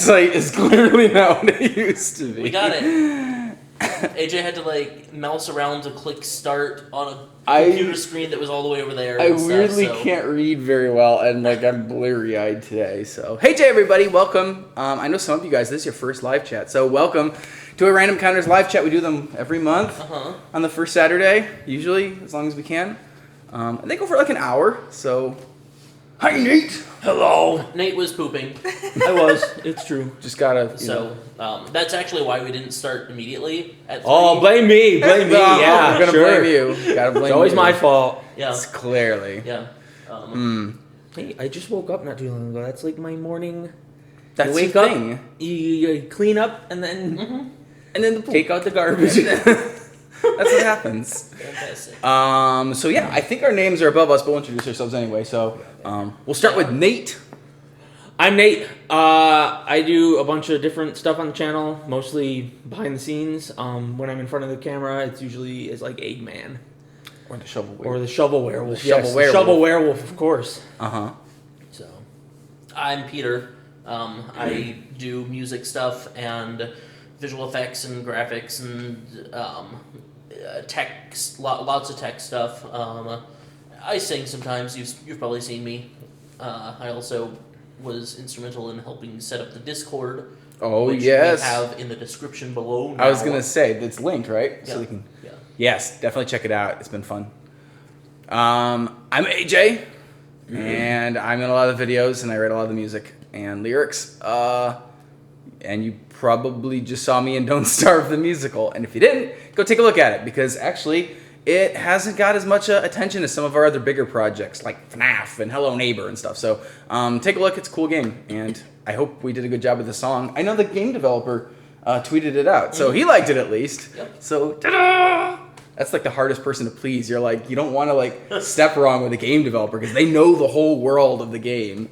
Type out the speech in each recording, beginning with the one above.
site is clearly not what it used to be. We got it. AJ had to like mouse around to click start on a computer screen that was all the way over there. I weirdly can't read very well, and like I'm bleary-eyed today. So, hey, everybody, welcome. I know some of you guys, this is your first live chat, so welcome to a Random Encounters live chat. We do them every month on the first Saturday, usually, as long as we can. And they go for like an hour. So, hi, Nate. Hello. Nate was pooping. I was. It's true. Just gotta. So that's actually why we didn't start immediately at 3. Oh, blame me. Blame me. No, Yeah, we're gonna sure. blame you. Gotta blame It's always you. my fault. Yeah. It's clearly. Yeah. Hey, I just woke up not too long ago. That's like my morning. That's you wake your up, thing. you clean up, and then And then the take out the garbage. That's what happens. Fantastic. So yeah, I think our names are above us, but we'll introduce ourselves anyway. So we'll start with Nate. I'm Nate. I do a bunch of different stuff on the channel, mostly behind the scenes. When I'm in front of the camera, it's usually as like Eggman. Or the shovel. Or the Shovel Werewolf. The Shovel Yes, Werewolf. The Shovel Werewolf, of course. So, I'm Peter. I do music stuff and visual effects and graphics and tech, lots of tech stuff. I sing sometimes. You've probably seen me. I also was instrumental in helping set up the Discord. Oh, which yes. we have in the description below now. I was gonna say it's linked, right? Yeah. So we can. Yeah. Yes, definitely check it out. It's been fun. I'm AJ, and I'm in a lot of the videos, and I write a lot of the music and lyrics. And you probably just saw me in Don't Starve the musical, and if you didn't, go take a look at it because actually it hasn't got as much attention as some of our other bigger projects like FNAF and Hello Neighbor and stuff. So take a look. It's a cool game, and I hope we did a good job with the song. I know the game developer tweeted it out, so he liked it at least. Yep. So ta-da! That's like the hardest person to please. You're like, you don't want to like step wrong with a game developer because they know the whole world of the game.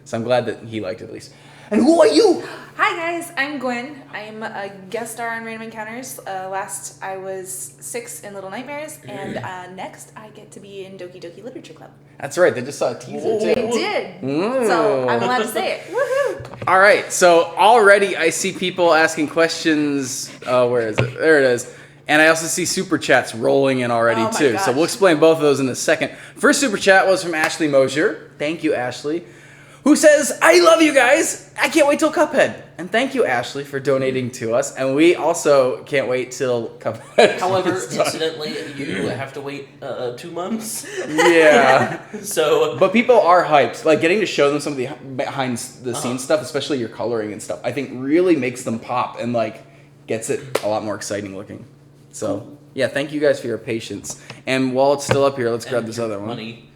So I'm glad that he liked it at least. And who are you? Hi guys, I'm Gwen. I'm a guest star on Random Encounters. Last I was 6 in Little Nightmares, and next I get to be in Doki Doki Literature Club. That's right. They just saw a teaser They too. did, Ooh. so I'm allowed to say it. Woohoo! All right. So already I see people asking questions. Where is it? There it is. And I also see super chats rolling in already Oh my too. gosh. So we'll explain both of those in a second. First super chat was from Ashley Mosier. Thank you, Ashley. Who says, I love you guys. I can't wait till Cuphead. And thank you, Ashley, for donating to us. And we also can't wait till Cuphead. However, is done. incidentally, you have to wait 2 months. Yeah. So, But people are hyped. Like getting to show them some of the behind the scenes stuff, especially your coloring and stuff, I think really makes them pop and like gets it a lot more exciting looking. So yeah, thank you guys for your patience. And while it's still up here, let's grab and this other one. money.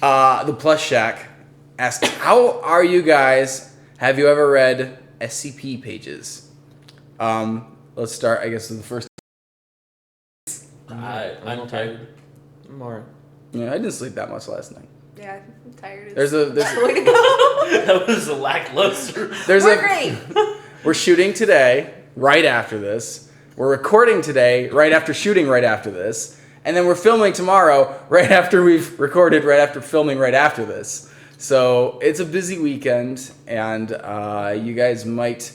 The Plush Shack asked, how are you guys? Have you ever read SCP pages? Let's start, I guess, with the first. I'm tired. I'm alright. Yeah, I didn't sleep that much last night. Yeah, I'm tired. There's a That's the way to go. That was a lackluster. We're great. We're shooting today, right after this. We're recording today, right after shooting, right after this. And then we're filming tomorrow, right after we've recorded, right after filming, right after this. So it's a busy weekend, and you guys might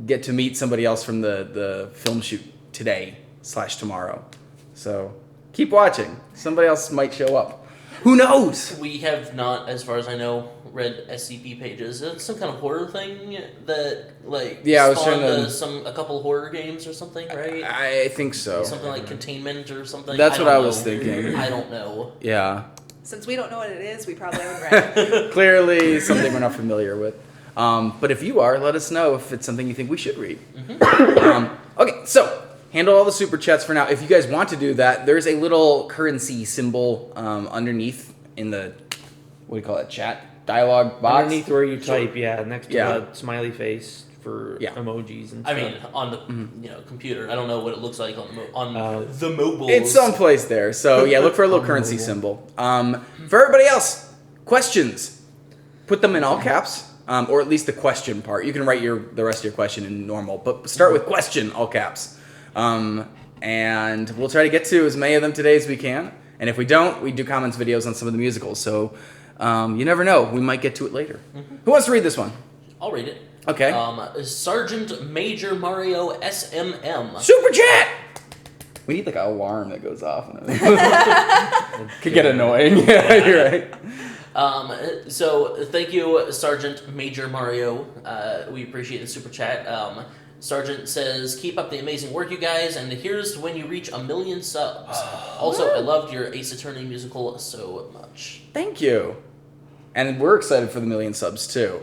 get to meet somebody else from the film shoot today / tomorrow. So keep watching. Somebody else might show up. Who knows? We have not, as far as I know, read SCP pages. It's some kind of horror thing that, like, Yeah, I was spawned trying to- a couple horror games or something, right? I think so. Something like Containment or something. That's what don't I was know. thinking. I don't know. Yeah. Since we don't know what it is, we probably haven't read it. Clearly something we're not familiar with. But if you are, let us know if it's something you think we should read. Okay, so handle all the super chats for now. If you guys want to do that, there's a little currency symbol underneath in the, what do you call it, chat? Dialogue box? Underneath where you type, next to Yeah. the smiley face for Yeah. emojis and I stuff. mean, on the computer. I don't know what it looks like on the mobile. It's someplace there. So yeah, look for a little On currency mobile. symbol. For everybody else, questions. Put them in all caps, or at least the question part. You can write the rest of your question in normal, but start with question, all caps. And we'll try to get to as many of them today as we can. And if we don't, we do comments videos on some of the musicals. So You never know. We might get to it later. Who wants to read this one? I'll read it. Okay. Sergeant Major Mario SMM. Super chat. We need like an alarm that goes off. Could get annoying. Yeah, you're right. So thank you, Sergeant Major Mario. We appreciate the super chat. Sergeant says, keep up the amazing work, you guys, and here's to when you reach 1 million subs. Also, I loved your Ace Attorney musical so much. Thank you. And we're excited for the 1 million subs too.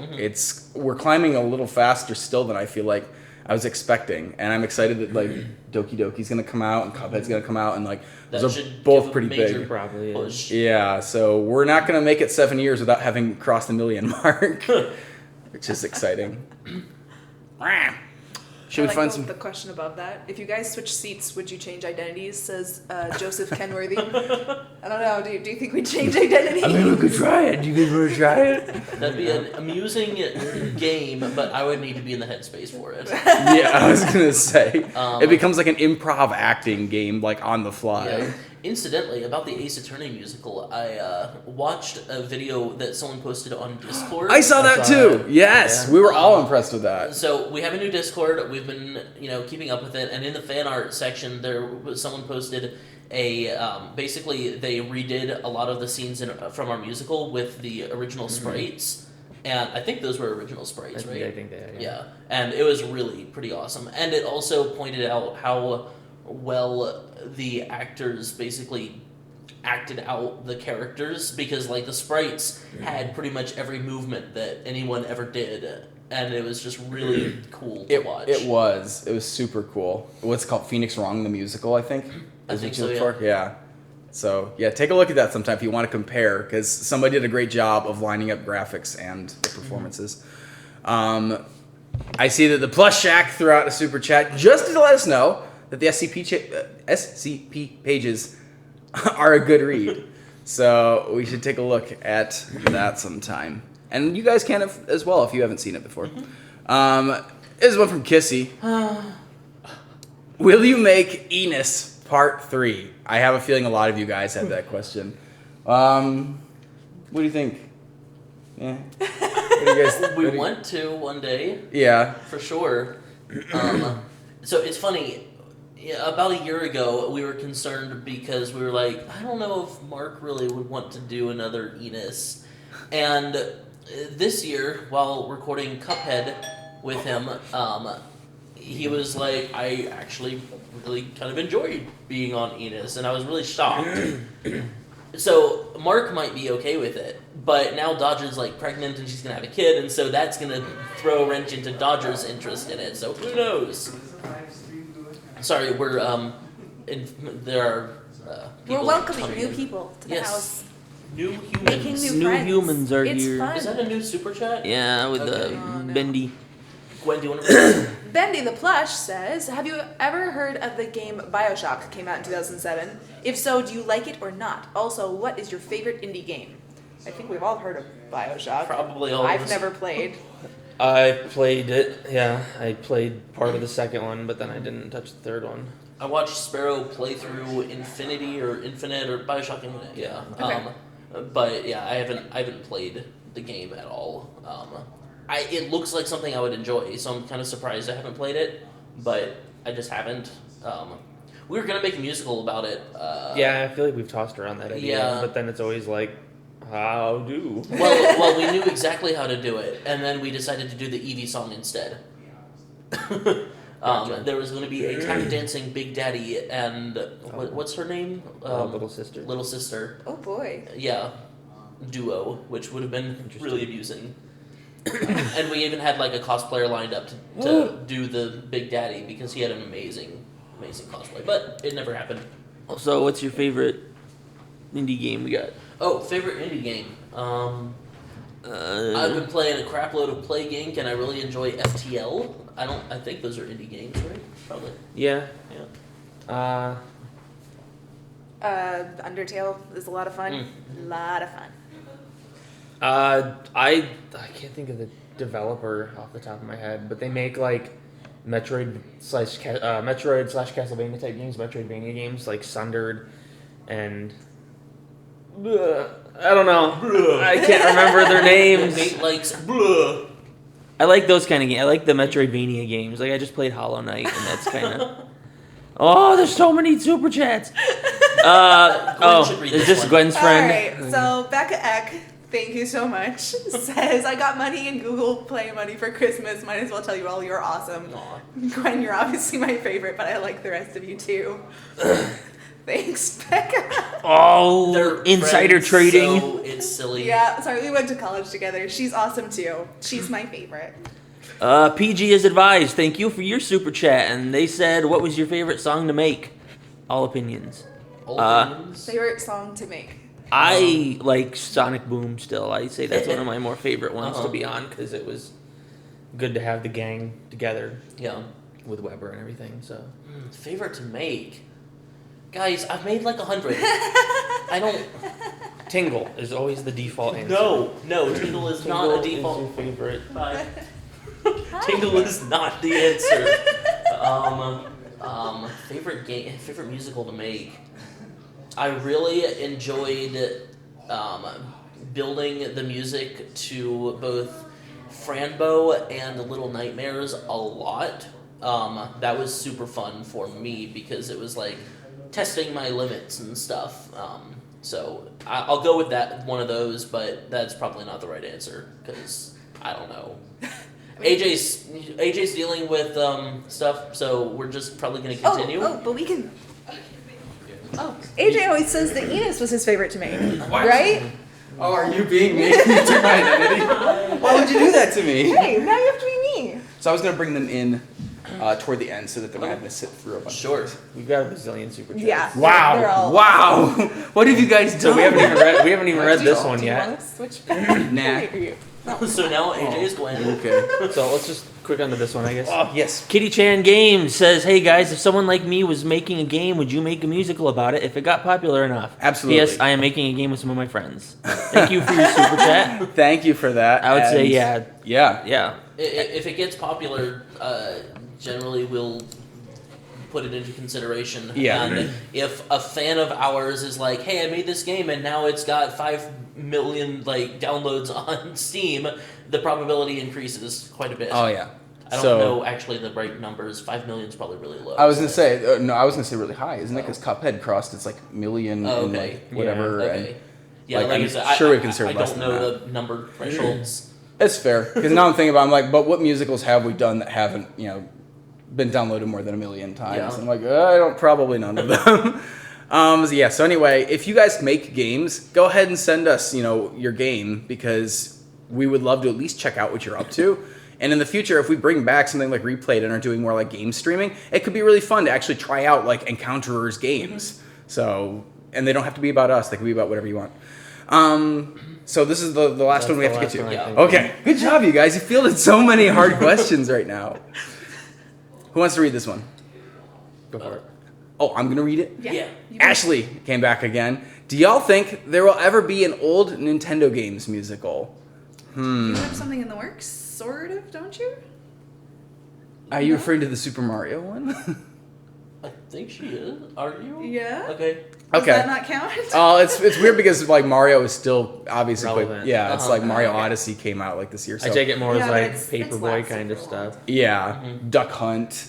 We're climbing a little faster still than I feel like I was expecting, and I'm excited that like Doki Doki's gonna come out and Cuphead's gonna come out, and like That those are should both give a pretty major big. Probably. push. Yeah, so we're not gonna make it 7 years without having crossed the 1 million mark, which is exciting. Should we I find like some? the question above that. If you guys switch seats, would you change identities? Says Joseph Kenworthy. I don't know. Do you think we'd change identity? I mean, we could try it. Do you guys want to try it? That'd be an amusing game, but I would need to be in the headspace for it. Yeah, I was gonna say Um, it becomes like an improv acting game, like on the fly. Yeah. Incidentally, about the Ace Attorney musical, I watched a video that someone posted on Discord. I saw that saw too. that. Yes, Yeah. we were all impressed with that. So we have a new Discord. We've been, keeping up with it. And in the fan art section, someone posted basically they redid a lot of the scenes from our musical with the original sprites, and I think those were original sprites, right? I think they are, Yeah, and it was really pretty awesome. And it also pointed out how well the actors basically acted out the characters, because like the sprites had pretty much every movement that anyone ever did, and it was just really cool to watch. It was super cool. What's it called? Phoenix Wrong the musical, I think. I Is think what you so, look for? Yeah. So yeah, take a look at that sometime if you want to compare, because somebody did a great job of lining up graphics and the performances. I see that the Plush Shack threw out a super chat just to let us know that the SCP pages are a good read. So we should take a look at that sometime. And you guys can as well if you haven't seen it before. This is one from Kissy. Will you make Enos Part 3? I have a feeling a lot of you guys have that question. What do you think? Yeah. What do you guys We want to one day. Yeah. For sure. So it's funny. Yeah, about a year ago, we were concerned because we were like, I don't know if Mark really would want to do another Enos. And this year, while recording Cuphead with him, he was like, I actually really kind of enjoyed being on Enos, and I was really shocked. So Mark might be okay with it, but now Dodger's like pregnant and she's gonna have a kid, and so that's gonna throw a wrench into Dodger's interest in it. So who knows? Sorry, there are people We're welcoming coming new in. people to the Yes. house. New humans. Making new New friends. humans are it's here. Fun. Is that a new super chat? Yeah, with Okay. Oh, no. Bendy. Gwen, do you want to? Bendy the Plush says, have you ever heard of the game Bioshock? Came out in 2007. If so, do you like it or not? Also, what is your favorite indie game? I think we've all heard of Bioshock. Probably all of I've us. never played. I played it. Yeah, I played part of the second one, but then I didn't touch the third one. I watched Sparrow play through Infinite or Bioshock Infinite. Yeah. Okay. But yeah, I haven't played the game at all. It looks like something I would enjoy, so I'm kind of surprised I haven't played it, but I just haven't. We were gonna make a musical about it. Yeah, I feel like we've tossed around that idea, Yeah. but then it's always like, how do? Well, we knew exactly how to do it, and then we decided to do the Eevee song instead. Gotcha. There was going to be a tap dancing Big Daddy and what's her name? Little sister. Little sister. Oh boy. Yeah, duo, which would have been really amusing. And we even had like a cosplayer lined up to do the Big Daddy because he had an amazing cosplay, but it never happened. So, what's your favorite indie game we got? Oh, favorite indie game. I've been playing a crap load of Plague Inc. and I really enjoy FTL. I think those are indie games, right? Probably. Yeah. Yeah. Undertale is a lot of fun. Lot of fun. I can't think of the developer off the top of my head, but they make like Metroid slash Castlevania type games, Metroidvania games like Sundered, and I don't know. I can't remember their names. Nate likes blah. I like those kind of games. I like the Metroidvania games. Like I just played Hollow Knight, and that's kind of. Oh, there's so many super chats. should read Is this this one. Gwen's friend? Alright, so Becca Eck, thank you so much, says, I got money in Google Play money for Christmas. Might as well tell you all you're awesome. Aw. Gwen, you're obviously my favorite, but I like the rest of you too. Thanks, Becca. Oh, They're insider friends, trading. So it's silly. Yeah, sorry, we went to college together. She's awesome too. She's my favorite. PG is advised. Thank you for your super chat. And they said, what was your favorite song to make? All opinions. Old things. Favorite song to make. I like Sonic Boom still. I say that's one of my more favorite ones to be on because it was good to have the gang together Yeah. with Weber and everything. So Favorite to make. Guys, I've made like 100. I don't. Tingle is always the default answer. No, Tingle is not a Tingle default. is your favorite. Bye. Tingle is not the answer. Favorite musical to make. I really enjoyed building the music to both Franbo and Little Nightmares a lot. That was super fun for me because it was like testing my limits and stuff. So I'll go with that one of those, but that's probably not the right answer because I don't know. AJ's dealing with stuff, so we're just probably gonna continue. But we can. Oh, AJ always says that Enos was his favorite to make, right? Oh, are you being me? You took my identity. Why would you do that to me? Hey, now you have to be me. So I was gonna bring them in toward the end so that they're not having to sit through a bunch. Sure. We've got a bazillion super chats. Yeah. They're Wow! all- Wow! What have you guys So done? we haven't even read this one Do you yet. want to switch? Nah. So now AJ is Gwen. Okay. So let's just quick onto this one, I guess. Oh yes. Kitty Chan Games says, "Hey guys, if someone like me was making a game, would you make a musical about it if it got popular enough?" Absolutely. Yes, I am making a game with some of my friends. Thank you for your super chat. Thank you for that. I would say and- yeah, Yeah. yeah. If it gets popular, generally we'll put it into consideration. Yeah. And if a fan of ours is like, "Hey, I made this game and now it's got 5 million like downloads on Steam," the probability increases quite a bit. Oh yeah. I don't So- know actually the right numbers. 5 million is probably really low. I was gonna say no. I was gonna say really high, isn't it? Because Cuphead crossed its like million Oh, and okay. like whatever. Okay. And Yeah, like, like I'm I said, sure we I consider I less don't than know that. the number thresholds. It's fair because now I'm thinking about. I'm like, but what musicals have we done that haven't been downloaded more than 1 million times? Yeah. I'm like, I don't probably none of them. So yeah. So anyway, if you guys make games, go ahead and send us your game because we would love to at least check out what you're up to. And in the future, if we bring back something like Replayed and are doing more like game streaming, it could be really fun to actually try out like Encounterers games. So, and they don't have to be about us; they can be about whatever you want. So this is the last That's one we the have to get last one, I to. think. Okay, good job, you guys. You fielded so many hard questions right now. Who wants to read this one? Go for it. Oh, I'm gonna read it. Yeah. Ashley came back again. Do y'all think there will ever be an old Nintendo games musical? You have something in the works, sort of, don't you? Are you referring to the Super Mario one? I think she is. Are you? Yeah. Okay. Does Okay. that not count? It's weird because like Mario is still obviously Relevant. yeah, it's Uh-huh. like Mario Okay. Odyssey came out like this year. So I take it more Yeah, as but like it's Paperboy lasted kind of for a while. stuff. yeah, Mm-hmm. Duck Hunt,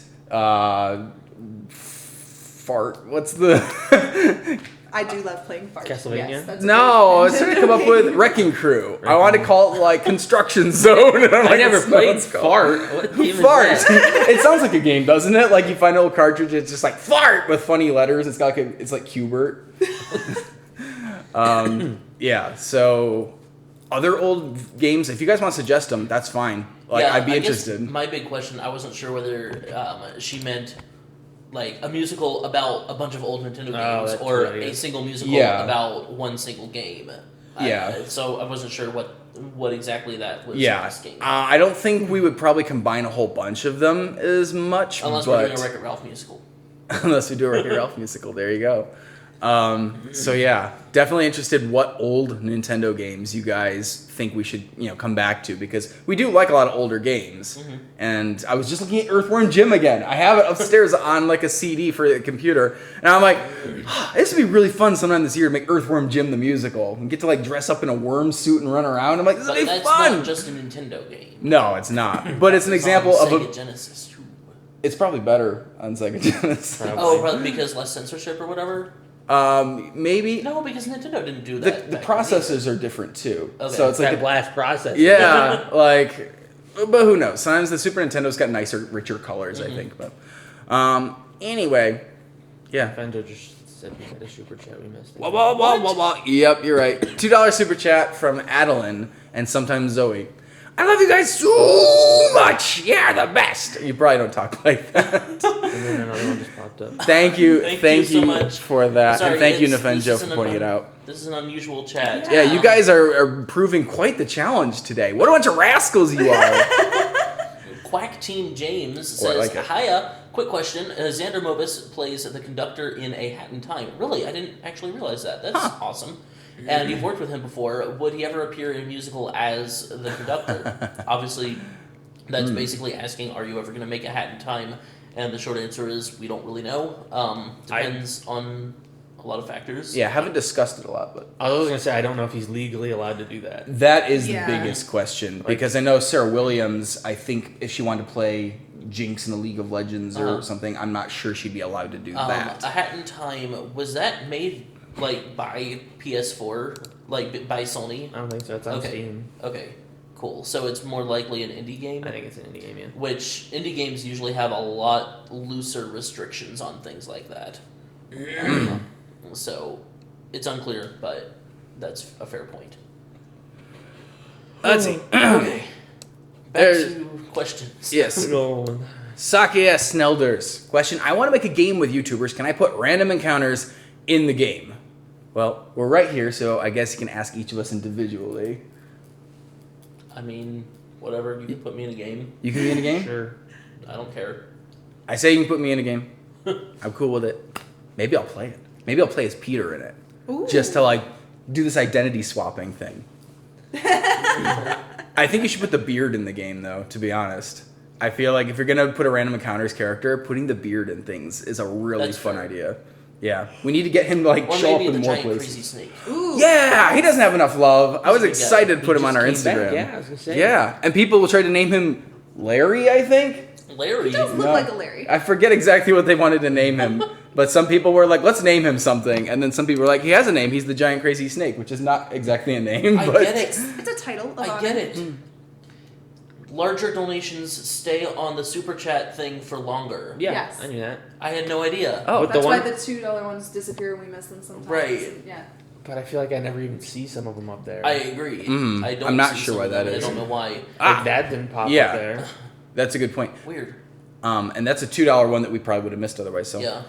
fart. What's the? I do love playing Fart. Castlevania? Yes, that's a No, I great was trying to come up with Wrecking Crew. I wanted to call it like Construction Zone. And I'm I like, never that's not what played it's called. Fart. What game is Fart. that? It sounds like a game, doesn't it? Like you find a little cartridge, it's just like fart with funny letters. It's got like it's like Qbert. Yeah. So other old games, if you guys want to suggest them, that's fine. Like Yeah, I'd be I guess interested. My big question, I wasn't sure whether she meant like a musical about a bunch of old Nintendo games that's or right, yeah. a single musical Yeah. about one single game. Yeah. So I wasn't sure what exactly that was Yeah. asking. I don't think we would probably combine a whole bunch of them as much, Unless but we're doing a Wreck-It Ralph musical. unless we do a Wreck-It Ralph musical, there you go. So yeah, definitely interested what old Nintendo games you guys think we should, come back to, because we do like a lot of older games. And I was just looking at Earthworm Jim again. I have it upstairs on like a CD for the computer, and I'm like, this would be really fun sometime this year to make Earthworm Jim the musical and get to like dress up in a worm suit and run around. I'm like, this would But be that's fun. not just a Nintendo game. No, it's not. But it's an example on of Sega a. Genesis too. It's probably better on Sega Genesis. Oh, probably because less censorship or whatever. Maybe No, because Nintendo didn't do that. the back processors are different too. Okay. So it's like that blast process. yeah, like, but who knows? Sometimes the Super Nintendo's got nicer, richer colors, I think. But anyway, yeah. Nintendo just said we had a super chat we missed. Wah, wah, wah, wah, wah. Yep, you're right. $2 super chat from Adeline and sometimes Zoe. I love you guys so much. You're the best. You probably don't talk like that. And then another one just popped up. Thank you, Thank you so much. for that, Sorry, and thank you, this Nafenjo, is for an pointing it out. This is an unusual chat. Yeah, you guys are proving quite the challenge today. What a bunch of rascals you are. Quack Team James Oh, I says, like it. Hiya, quick question. Xander Mobus plays the conductor in A Hat in Time. Really? I didn't actually realize that. That's awesome. And you've worked with him before. Would he ever appear in a musical as the conductor? Obviously, that's basically asking, are you ever going to make A Hat in Time? And the short answer is, we don't really know. Depends on a lot of factors. Yeah, haven't discussed it a lot, but I was gonna say I don't know if he's legally allowed to do that. that is Yeah. the biggest question, because I know Sarah Williams, I think if she wanted to play Jinx in the League of Legends or something, I'm not sure she'd be allowed to do that. A Hat in Time, was that made like by PS4, like by Sony? I don't think so. It's on Okay. Steam. Okay, cool. So it's more likely an indie game, I think it's an indie game. Yeah. which indie games usually have a lot looser restrictions on things like that. So it's unclear, but that's a fair point. Let's see. Okay, back There's- to questions. Yes. No. Sake S. Snelders. Question: I want to make a game with YouTubers. Can I put random encounters in the game? Well, we're right here, so I guess you can ask each of us individually. I mean, whatever. You can put me in a game. You can be in a game? Sure. I don't care. I say you can put me in a game. I'm cool with it. Maybe I'll play it. Maybe I'll play as Peter in it. Ooh. Just to like do this identity swapping thing. I think you should put the beard in the game though, to be honest. I feel like if you're gonna put a random encounters character, putting the beard in things is a really That's fun fair. idea. Yeah. We need to get him to like Or show up maybe in the more giant places. crazy snake. Ooh. Yeah, he doesn't have enough love. I was He excited to put him on our just came Instagram. back, yeah, I was gonna say. Yeah, and people will try to name him Larry, I think. Larry. Does look No. like a Larry. I forget exactly what they wanted to name him, but some people were like, let's name him something. And then some people were like, he has a name. He's the giant crazy snake, which is not exactly a name. I but get it. It's a title. Of I honor. get it. Larger donations stay on the super chat thing for longer. Yeah, Yes. I knew that. I had no idea. Oh, But That's the why one- the $2 ones disappear when we miss them sometimes. Right. Yeah. But I feel like I never even see some of them up there. I agree. Mm, I don't. I'm not see sure some why of them, that and is. I don't know why. Like that didn't pop Yeah. up there. that's a good point. Weird. And that's a $2 one that we probably would have missed otherwise. So Yeah.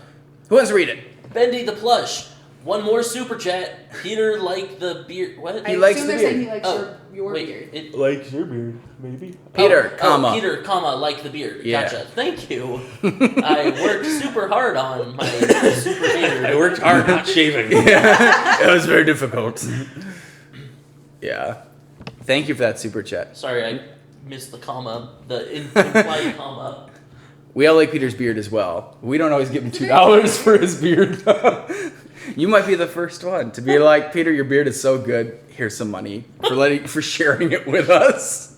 who wants to read it? Bendy the plush. One more super chat. Peter like the beard. What? He I likes assume the they're saying beard. he likes your wait. beard. It, Like your beard, maybe. Peter, comma. Peter, comma, like the beard. Yeah. Gotcha. Thank you. I worked super hard on my super beard. I worked hard not shaving. It was very difficult. Yeah. Thank you for that super chat. Sorry, I missed the comma. The implied comma. We all like Peter's beard as well. We don't always give him $2 for his beard. You might be the first one to be like, Peter, your beard is so good. Here's some money for sharing it with us.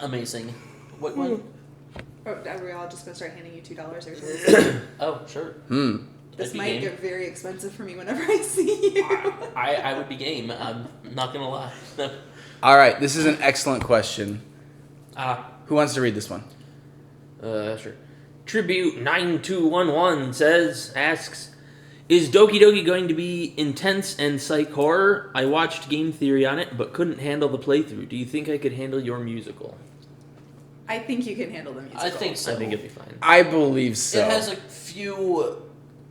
Amazing. What one? Oh, are we all just gonna start handing you $2 or something? Oh, sure. This I'd be might game. get very expensive for me whenever I see you. I would be game. I'm not gonna lie. All right, this is an excellent question. Ah, Who wants to read this one? Sure. Tribute 9211 asks, is Doki Doki going to be intense and psych horror? I watched game theory on it, but couldn't handle the playthrough. Do you think I could handle your musical? I think you can handle the musical. I think so. I think it'd be fine. I believe so. It has a few,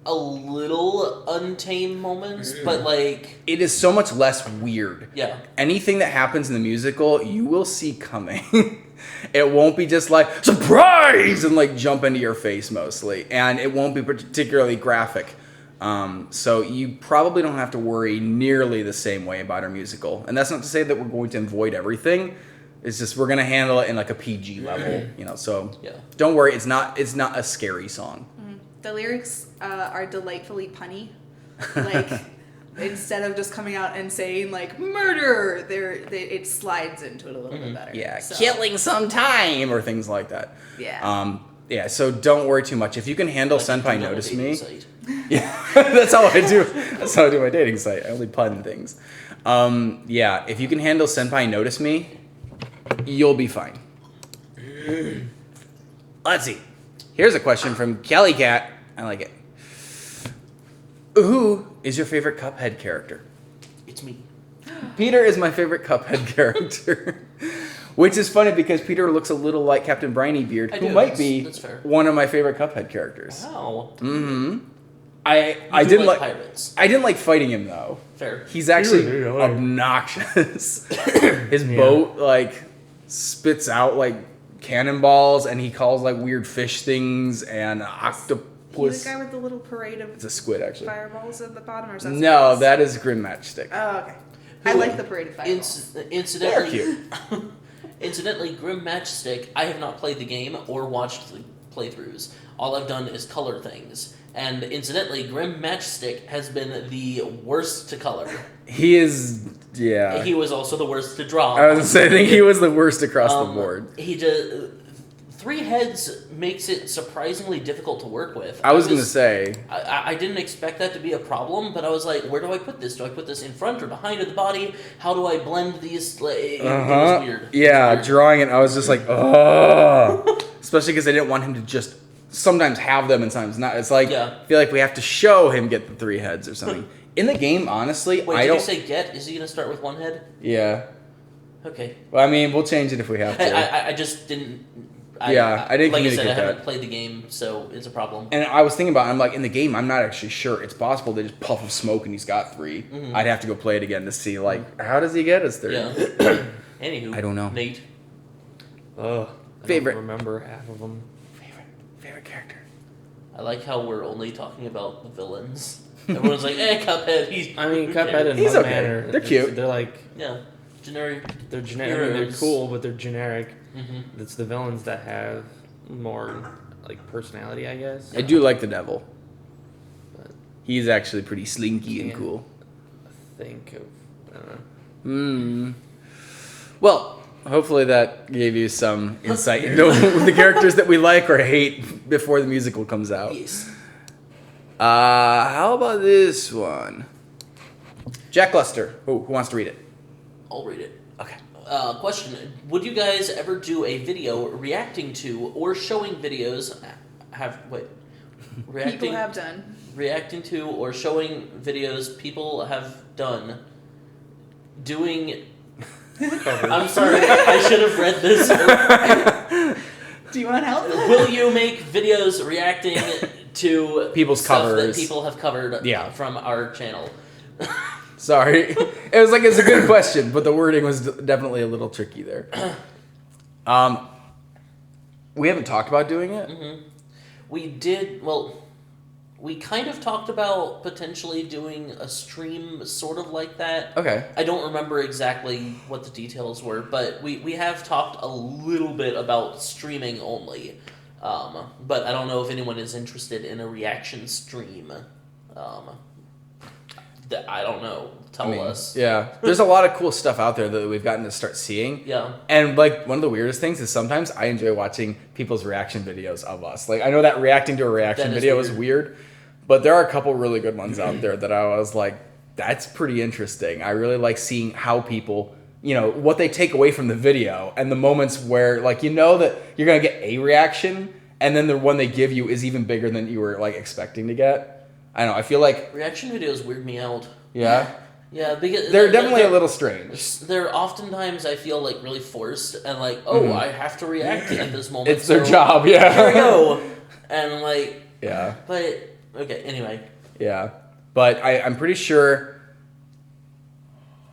a little untamed moments, but like, It is so much less weird. yeah. Anything that happens in the musical, you will see coming. It won't be just like, surprise! And like jump into your face mostly. And it won't be particularly graphic. So you probably don't have to worry nearly the same way about our musical. And that's not to say that we're going to avoid everything. It's just we're gonna handle it in like a PG level, you know. So Yeah. don't worry, it's not a scary song. The lyrics are delightfully punny. Like, instead of just coming out and saying like murder, it slides into it a little bit better. Yeah, So, killing some time or things like that. Yeah. Yeah. So don't worry too much. If you can handle Like a Senpai vanilla Notice dating Me, site. yeah, that's how I do. That's how I do my dating site. I only pun things. Yeah, if you can handle Senpai Notice Me, you'll be fine. Let's see. Here's a question from Kelly Cat. I like it. Who is your favorite Cuphead character? It's me. Peter is my favorite Cuphead character. Which is funny because Peter looks a little like Captain Briny Beard, I who do, might be that's fair. one of my favorite Cuphead characters. Wow. Mm-hmm. I do didn't like like pirates. I didn't like fighting him though. Fair. He's actually He was annoying. obnoxious. His boat like spits out like cannonballs, and he calls like weird fish things and He's octopus. the guy with the little parade of It's a squid, actually. fireballs at the bottom, or is that No, something else? that is Grim Matchstick. Oh, okay. I like the parade of fireballs. Incidentally, They're incidentally, Grim Matchstick. I have not played the game or watched the playthroughs. All I've done is color things. And incidentally, Grim Matchstick has been the worst to color. He is, yeah. He was also the worst to draw. I was gonna say, I think he was the worst across the board. He just 3 heads makes it surprisingly difficult to work with. I was gonna say, I didn't expect that to be a problem, but I was like, where do I put this? Do I put this in front or behind of the body? How do I blend these? Like, it was weird. yeah, It was weird. drawing it, I was just like, oh, especially because I didn't want him to just sometimes have them and sometimes not. It's like Yeah. I feel like we have to show him get the 3 heads or something. In the game, honestly, Wait, I did don't. you say get? Is he gonna start with 1 head? Yeah. Okay. Well, I mean, we'll change it if we have to. I just didn't. Yeah, I didn't Like I said, I communicate haven't that. played the game, so it's a problem. And I was thinking about it, I'm like, in the game, I'm not actually sure. It's possible they just puff of smoke and he's got 3. Mm-hmm. I'd have to go play it again to see, like, how does he get his 3? Yeah. Anywho, I don't know. Nate. Ugh. Favorite. I don't remember half of them. Favorite character. I like how we're only talking about the villains. Everyone's like, Cuphead. He's. I mean, who Cuphead cares? and He's Mud okay. Manor. They're cute. They're like Yeah, generic. they're generic. I mean, they're Heroes. cool, but they're generic. Mm-hmm. It's the villains that have more like personality, I guess. I do like the devil. But He's actually pretty slinky and Yeah. cool. think of I don't know. Well, hopefully that gave you some insight into the characters that we like or hate before the musical comes out. Yes. How about this one? Jack Luster. Who wants to read it? I'll read it. Okay. Question: would you guys ever do a video reacting to or showing videos? People have done. Reacting to or showing videos people have done. Doing. I'm sorry. I should have read this. Do you want help? Will you make videos reacting to People's stuff covers. that people have covered Yeah. from our channel? Sorry. It's a good question, but the wording was definitely a little tricky there. We haven't talked about doing it. We did, well, we kind of talked about potentially doing a stream sort of like that. Okay. I don't remember exactly what the details were, but we have talked a little bit about streaming only. But I don't know if anyone is interested in a reaction stream. I don't know. Tell us. Yeah. There's a lot of cool stuff out there that we've gotten to start seeing. Yeah. And like one of the weirdest things is sometimes I enjoy watching people's reaction videos of us. Like I know that reacting to a reaction That is video is weird. weird, but there are a couple really good ones out there that I was like, that's pretty interesting. I really like seeing how people, what they take away from the video and the moments where like that you're gonna get a reaction and then the one they give you is even bigger than you were like expecting to get. I don't know. I feel like Reaction videos weird me out. yeah, Yeah, because they're definitely a little strange. They're oftentimes I feel like really forced and like, I have to react at this moment. It's their so job. Yeah. Here we go. And like, Yeah. but okay. Anyway, Yeah, but I'm pretty sure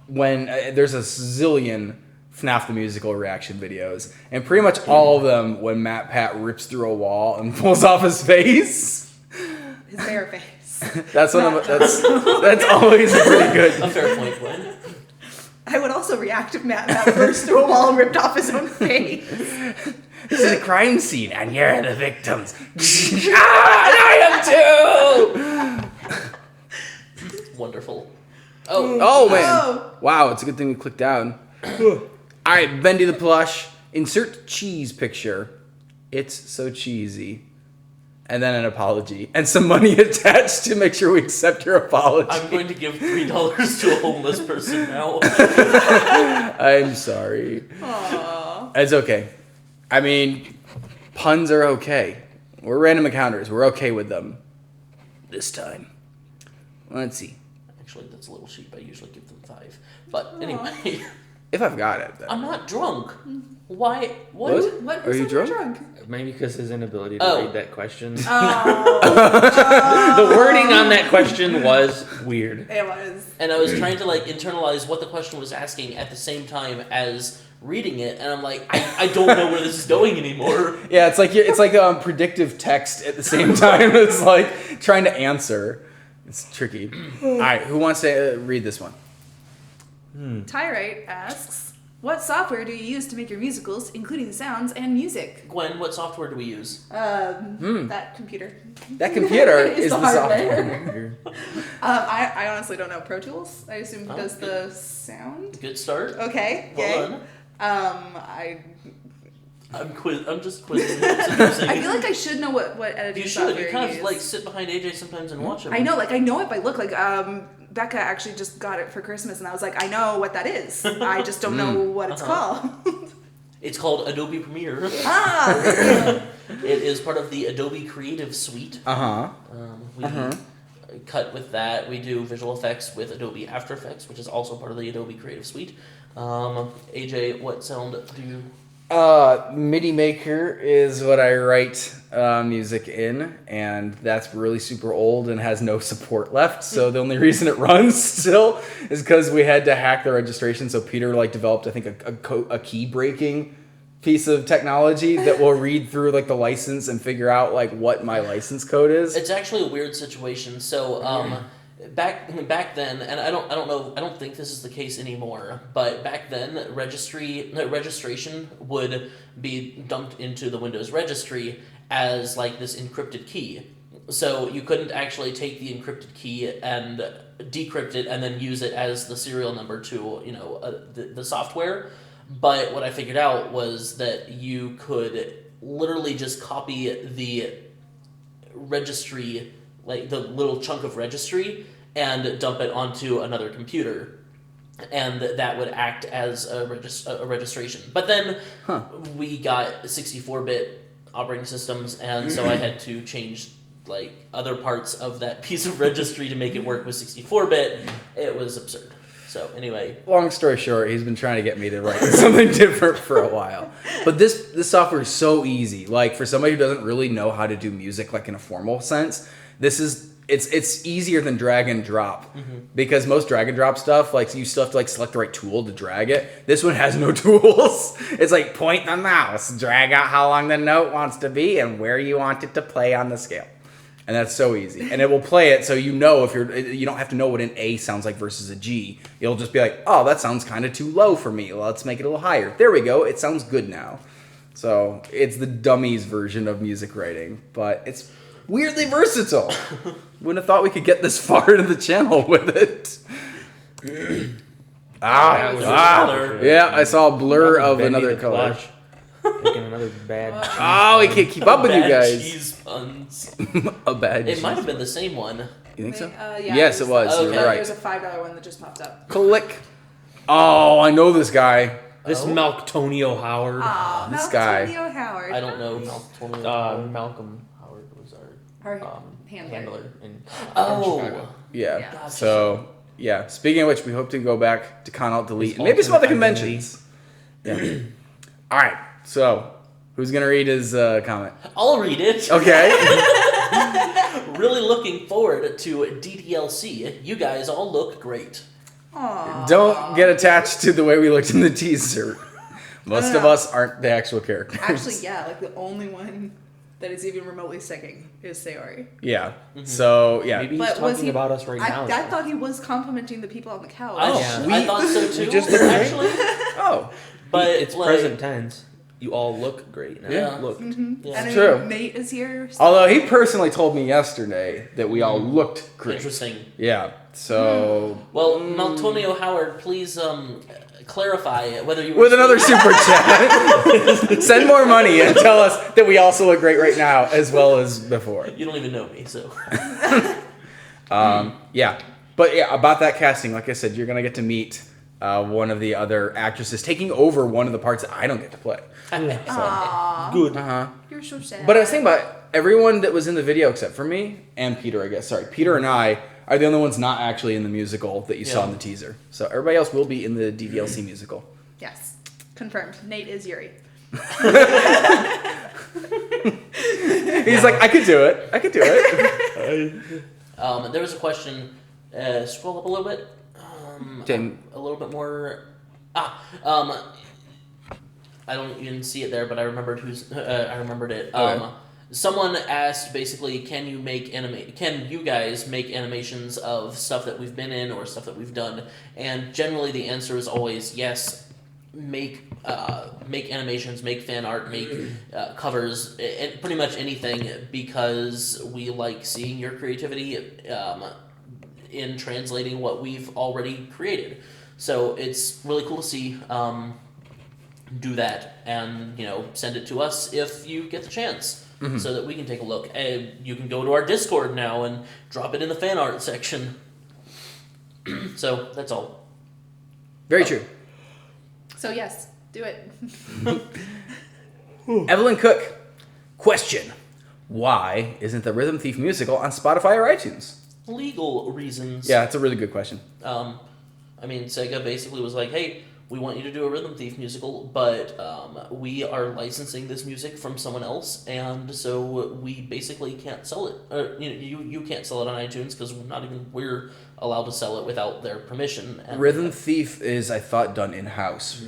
when there's a zillion FNAF the Musical reaction videos, and pretty much all of them when Matt Pat rips through a wall and pulls off his face. His bare face. That's one of that's always pretty good. A fair point, Gwen. I would also react if Matt burst through a wall and ripped off his own face. This is a crime scene, and you're the victims. I am too. Wonderful. Oh, Oh man! Oh. Wow, it's a good thing we clicked down. All right, Bendy the plush. Insert cheese picture. It's so cheesy. And then an apology and some money attached to make sure we accept your apology. I'm going to give $3 to a homeless person now. I'm sorry. Aww. It's okay. I mean, puns are okay. We're random encounters. We're okay with them. This time. Let's see. Actually, that's a little cheap. I usually give them 5. But anyway, If I've got it. Then. I'm not drunk. Why? What? What? Are Who you said you're drunk? Maybe because his inability to Oh. read that question. Oh. The wording on that question was weird. It was. And I was trying to like internalize what the question was asking at the same time as reading it, and I'm like, I don't know where this is going anymore. Yeah, it's like predictive text at the same time as like trying to answer. It's tricky. All right, who wants to read this one? Tyrite asks, what software do you use to make your musicals, including sounds and music? Gwen, what software do we use? That computer. That computer It's is the the software. hardware. I honestly don't know Pro Tools. I assume he does the sound. Good start. Okay. Well Yay. done. I'm just quizzing. I feel like I should know what editing you software should. You kind of use. like sit behind AJ sometimes and watch him. I know it by look. Like Becca actually just got it for Christmas, and I was like, I know what that is. I just don't know what it's called. It's called Adobe Premiere. Ah. It is part of the Adobe Creative Suite. We cut with that. We do visual effects with Adobe After Effects, which is also part of the Adobe Creative Suite. AJ, what sound do you... MIDI Maker is what I write music in, and that's really super old and has no support left. So the only reason it runs still is because we had to hack the registration. So Peter developed, I think, a key breaking piece of technology that will read through the license and figure out what my license code is. It's actually a weird situation. So back then, and I don't know, I don't think this is the case anymore, but back then registration would be dumped into the Windows registry as this encrypted key. So you couldn't actually take the encrypted key and decrypt it and then use it as the serial number to the software. But what I figured out was that you could literally just copy the registry, the little chunk of registry, and dump it onto another computer, and that would act as a registration. But then we got 64-bit operating systems, and so I had to change other parts of that piece of registry to make it work with 64-bit. It was absurd. So anyway, long story short, he's been trying to get me to write something different for a while. But this software is so easy. For somebody who doesn't really know how to do music in a formal sense, it's easier than drag and drop. Because most drag and drop stuff, you still have to select the right tool to drag it. This one has no tools. It's point the mouse, drag out how long the note wants to be and where you want it to play on the scale. And that's so easy. And it will play it so you don't have to know what an A sounds like versus a G. You'll just be like, oh, that sounds kind of too low for me. Let's make it a little higher. There we go. It sounds good now. So it's the dummies version of music writing. But it's weirdly versatile. Wouldn't have thought we could get this far into the channel with it. Yeah, I saw a blur of Bendy another the color. Plush. Taking another bad. Oh, we can't keep up with you bad guys. cheese puns. A bad It cheese. might have been the same one. You think so? Yeah, Yes, it was. Okay. You're right. There's a $5 one that just popped up. Click. Oh, I know this guy. This Maltonio Howard. Aw, This Malcolm guy. Antonio Howard. I don't know. Malcolm Howard was Our our handler. handler in Oh, Chicago. Yeah. Yeah. Gotcha. So, yeah. Speaking of which, we hope to go back to Con Alt Delete His and maybe some other ultimate conventions. Yeah. All right. So, who's gonna read his comment? I'll read it. Okay. Really looking forward to DDLC. You guys all look great. Aw. Don't get attached to the way we looked in the teaser. Most of No. us aren't the actual characters. Actually, yeah, the only one that is even remotely singing is Sayori. Yeah. So yeah. Maybe he's But was talking he- about us right now. I though. thought he was complimenting the people on the couch. Oh, I thought so too. just look great. actually, Oh. but it's like, present tense. You all look great now. Yeah. Looked. Yeah. And True. Nate is here. So. Although he personally told me yesterday that we all looked great. Interesting. Yeah. So Well, Maltonio Howard, please clarify whether you were with another super chat, send more money and tell us that we also look great right now as well as before. You don't even know me, so Yeah. But yeah, about that casting, like I said, you're gonna get to meet one of the other actresses taking over one of the parts that I don't get to play. Aww, Good. you're so sad. But I was thinking about everyone that was in the video except for me and Peter, I guess. Sorry, Peter and I are the only ones not actually in the musical that you saw Yeah. in the teaser. So everybody else will be in the DDLC musical. Yes, confirmed. Nate is Yuri. He's like, I could do it. I could do it. there was a question. Scroll up a little bit. Tim. A little bit more. I don't even see it there, but I remembered I remembered it. Okay. Someone asked basically, can you guys make animations of stuff that we've been in or stuff that we've done? And generally, the answer is always yes. Make animations, make fan art, make covers, and pretty much anything, because we like seeing your creativity in translating what we've already created. So it's really cool to see. Do that and send it to us if you get the chance, so that we can take a look. And you can go to our Discord now and drop it in the fan art section. So that's all. Very true. So yes, do it. Evelyn Cook. Question. Why isn't the Rhythm Thief musical on Spotify or iTunes? Legal reasons. Yeah, it's a really good question. I mean, Sega basically was like, hey, we want you to do a Rhythm Thief musical, but we are licensing this music from someone else, and so we basically can't sell it. Or, you can't sell it on iTunes because we're allowed to sell it without their permission. And Rhythm Thief is, I thought, done in-house.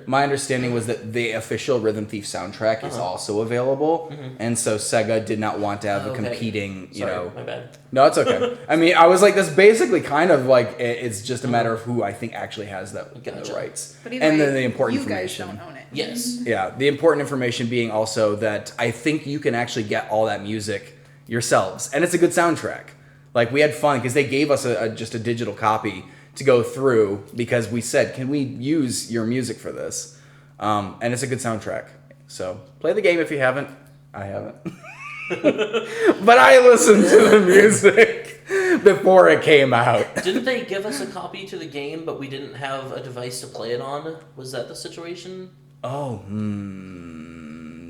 My understanding was that the official Rhythm Thief soundtrack is also available, and so Sega did not want to have a Okay. competing, Sorry, my bad. No, it's okay. I mean, I was like, that's basically kind of like, it's just a matter of who I think actually has the Gotcha. rights. But either And way, then the important you guys information. don't own it. Yes. Yeah, the important information being also that I think you can actually get all that music yourselves, and it's a good soundtrack. Like, we had fun because they gave us just a digital copy to go through because we said, can we use your music for this? And it's a good soundtrack. So play the game if you haven't. I haven't. But I listened to the music before it came out. Didn't they give us a copy to the game, but we didn't have a device to play it on? Was that the situation? Oh,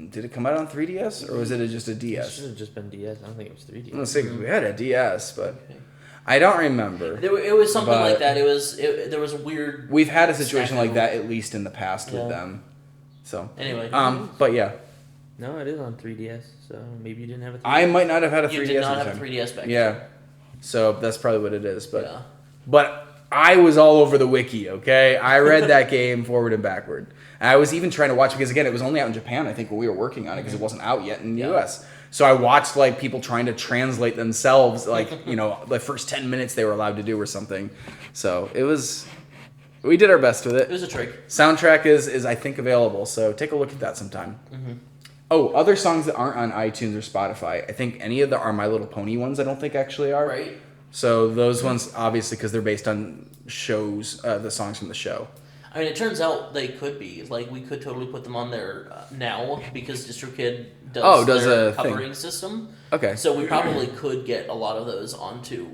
did it come out on 3DS or was it just a It DS? should have just been DS. I don't think it was 3D. I'm gonna say we had a DS, but I don't remember. It was something But- like that. There was a weird. We've had a situation like Stack that at least in the past Yeah. with them. So, Anyway, but yeah, No, it is on 3DS, so maybe you didn't have a 3DS. I might not have had a 3DS. you did not at the have a time. 3DS back Yeah, so that's probably what it is. then. But Yeah. but I was all over the wiki. Okay, I read that game forward and backward. And I was even trying to watch because again, it was only out in Japan. I think when we were working on it because it wasn't out yet in the Yeah. U.S. So I watched like people trying to translate themselves, like the first 10 minutes they were allowed to do or something. So it was. We did our best with It it. was a trick. Soundtrack is I think available, so take a look at that sometime. Oh, other songs that aren't on iTunes or Spotify. I think any of the Are My Little Pony ones I don't think actually are. Right. So those ones obviously because they're based on shows, the songs from the show. I mean, it turns out they could be. Like, we could totally put them on there now because DistroKid does their a thing. covering system. Okay. So we probably could get a lot of those onto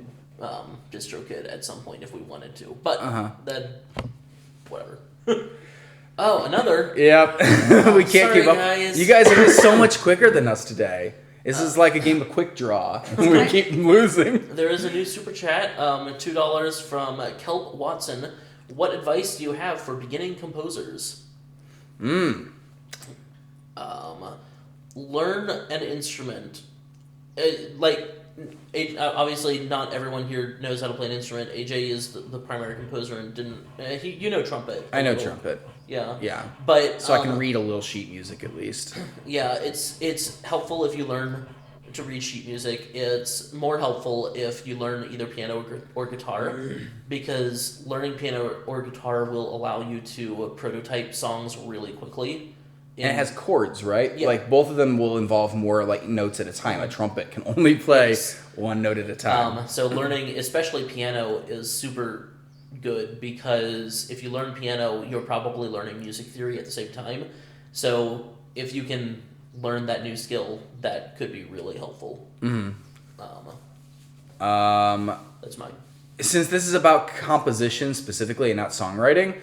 DistroKid at some point if we wanted to. But then, whatever. Oh, another. Yep. We can't Sorry, keep up. guys. You guys are just so much quicker than us today. This is like a game of quick draw. We keep losing. There is a new super chat, $2 from Kelp Watson. What advice do you have for beginning composers? Learn an instrument. Obviously, not everyone here knows how to play an instrument. AJ is the primary composer and didn't. You know trumpet. I know trumpet. Yeah. Yeah. But So I can read a little sheet music at least. Yeah, it's helpful if you learn to read sheet music. It's more helpful if you learn either piano or guitar, because learning piano or guitar will allow you to prototype songs really quickly. And it has chords, right? Yeah. Like both of them will involve more like notes at a time. A trumpet can only play Yes. one note at a time. So learning, especially piano, is super good, because if you learn piano, you're probably learning music theory at the same time. So if you can learn that new skill, that could be really helpful. That's mine. Since this is about composition specifically and not songwriting,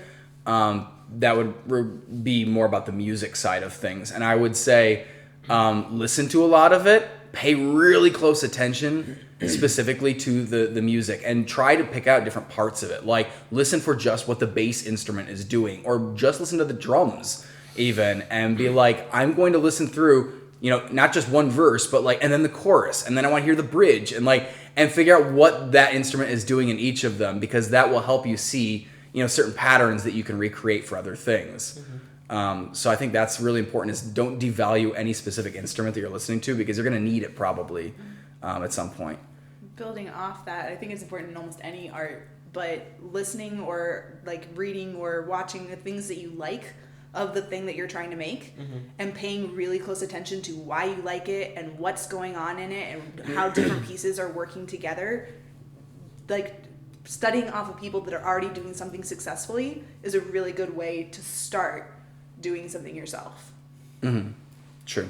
that would be more about the music side of things. And I would say listen to a lot of it, pay really close attention specifically to the music, and try to pick out different parts of it. Like listen for just what the bass instrument is doing, or just listen to the drums even, and be like, I'm going to listen through, you know, not just one verse, but like, and then the chorus, and then I want to hear the bridge, and like, and figure out what that instrument is doing in each of them, because that will help you see, you know, certain patterns that you can recreate for other things. So I think that's really important, is don't devalue any specific instrument that you're listening to, because you're going to need it probably at some point. Building off that, I think it's important in almost any art, but listening or like reading or watching the things that you like of the thing that you're trying to make, and paying really close attention to why you like it and what's going on in it and how different pieces are working together. Like studying off of people that are already doing something successfully is a really good way to start doing something yourself. True.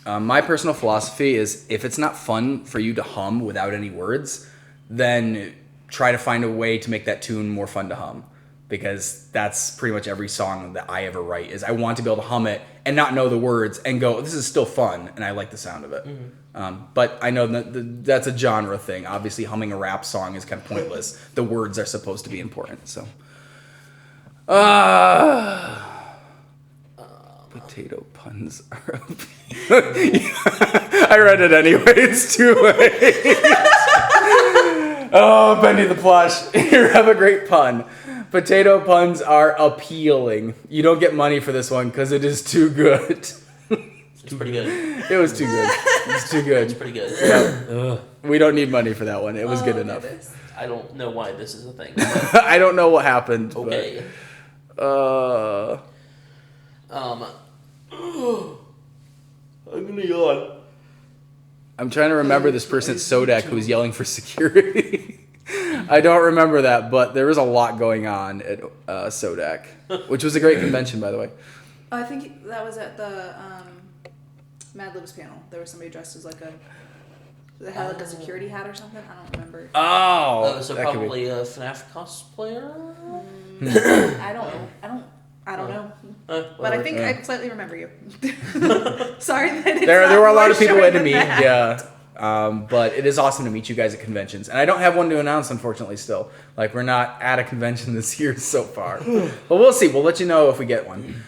My personal philosophy is, if it's not fun for you to hum without any words, then try to find a way to make that tune more fun to hum. Because that's pretty much every song that I ever write, is I want to be able to hum it and not know the words and go, this is still fun, and I like the sound of it. But I know that that's a genre thing. Obviously, humming a rap song is kind of pointless. The words are supposed to be important. So, potato puns are. I read it anyway. It's too late. Oh, Bendy the Plush, you have a great pun. Potato puns are appealing. You don't get money for this one because it is too good. It's pretty good. It was too good. It's too good. It's pretty good. Yeah. We don't need money for that one. It was good enough. Goodness. I don't know why this is a thing. I don't know what happened. Okay. But, I'm gonna yawn. I'm trying to remember this person at Sodak who was yelling for security. I don't remember that, but there was a lot going on at Sodak, which was a great convention, by the way. I think that was at the Mad Libs panel. There was somebody dressed as like they had like a security hat or something. I don't remember. Oh, So that could be. probably a FNAF cosplayer? I don't know. But I Whatever. think I slightly remember you. Sorry that it's There were a lot of people into into me, yeah. But it is awesome to meet you guys at conventions. And I don't have one to announce, unfortunately, still. Like, we're not at a convention this year so far. But we'll see. We'll let you know if we get one.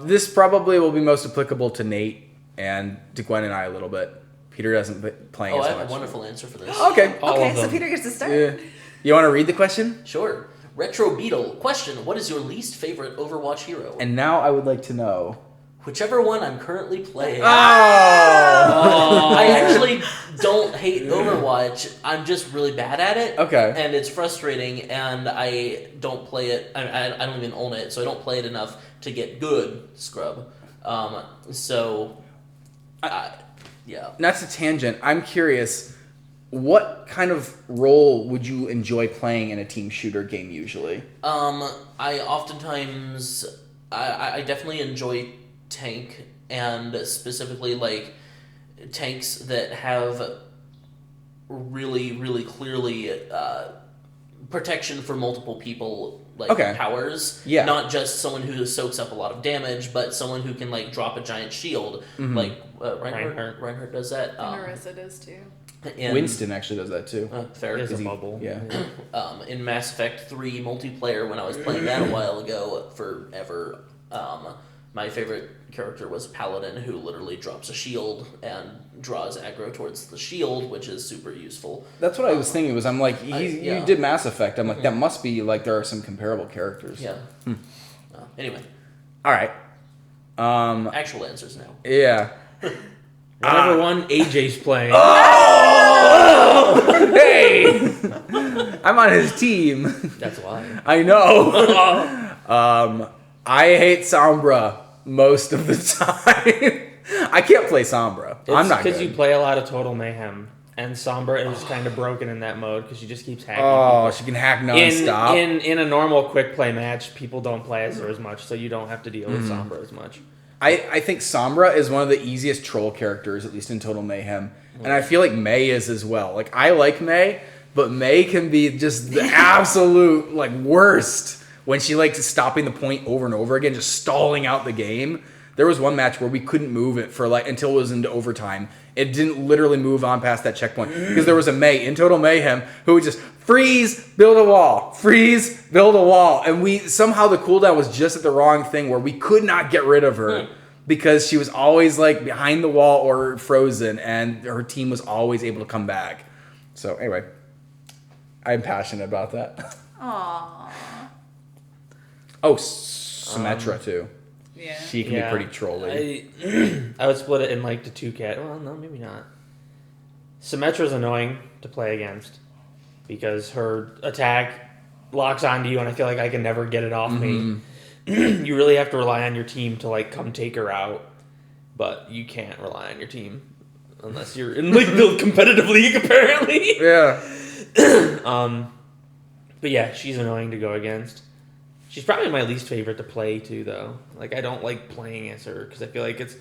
This probably will be most applicable to Nate and to Gwen and I a little bit. Peter doesn't play Oh, as I have much. a wonderful answer for this. Okay. All Okay, of so them. Peter gets to start. Yeah. You want to read the question? Sure. Retro Beetle. Question: what is your least favorite Overwatch hero? And now I would like to know. Whichever one I'm currently playing. Oh! I actually don't hate Overwatch. I'm just really bad at it. Okay. And it's frustrating, and I don't play it. I don't even own it, so I don't play it enough to get good scrub. Yeah. Not to tangent, I'm curious, what kind of role would you enjoy playing in a team shooter game usually? I oftentimes, I definitely enjoy tank, and specifically like tanks that have really, really clearly protection for multiple people, like Okay. powers. Yeah. Not just someone who soaks up a lot of damage, but someone who can like drop a giant shield. Like Reinhardt does that. Marissa does too. in- Winston actually does that too. fair. There's a he- bubble. Yeah. In Mass Effect 3 multiplayer, when I was playing that a while ago, forever, my favorite character was Paladin, who literally drops a shield and draws aggro towards the shield, which is super useful. That's what I was thinking. I'm like, yeah. you did Mass Effect. I'm like, that must be like there are some comparable characters. Yeah. Anyway, All right. actual answers now. Yeah. Whatever one AJ's playing. Hey, I'm on his team. That's why. I know. I hate Sombra most of the time. I can't play Sombra. I'm not because good. you play a lot of Total Mayhem, and Sombra is kind of broken in that mode because she just keeps hacking. Oh, she can hack nonstop. In a normal quick play match, people don't play as her as much, so you don't have to deal with Sombra as much. I think Sombra is one of the easiest troll characters, at least in Total Mayhem. And I feel like May is as well. Like, I like May, but May can be just the absolute, like, worst when she likes stopping the point over and over again, just stalling out the game. There was one match where we couldn't move it for, like, until it was into overtime. It didn't literally move on past that checkpoint because there was a May in Total Mayhem who would just freeze, build a wall, freeze, build a wall. And somehow the cooldown was just at the wrong thing where we could not get rid of her because she was always like behind the wall or frozen and her team was always able to come back. So anyway, I'm passionate about that. Aww. Oh, Symmetra too. Yeah. She can be pretty trolly. I would split it in like the two cat. Well, no, maybe not. Symmetra's annoying to play against because her attack locks onto you, and I feel like I can never get it off me. You really have to rely on your team to like come take her out, but you can't rely on your team unless you're in like the competitive league apparently. Yeah. But yeah, she's annoying to go against. She's probably my least favorite to play too, though. Like I don't like playing as her because I feel like it's,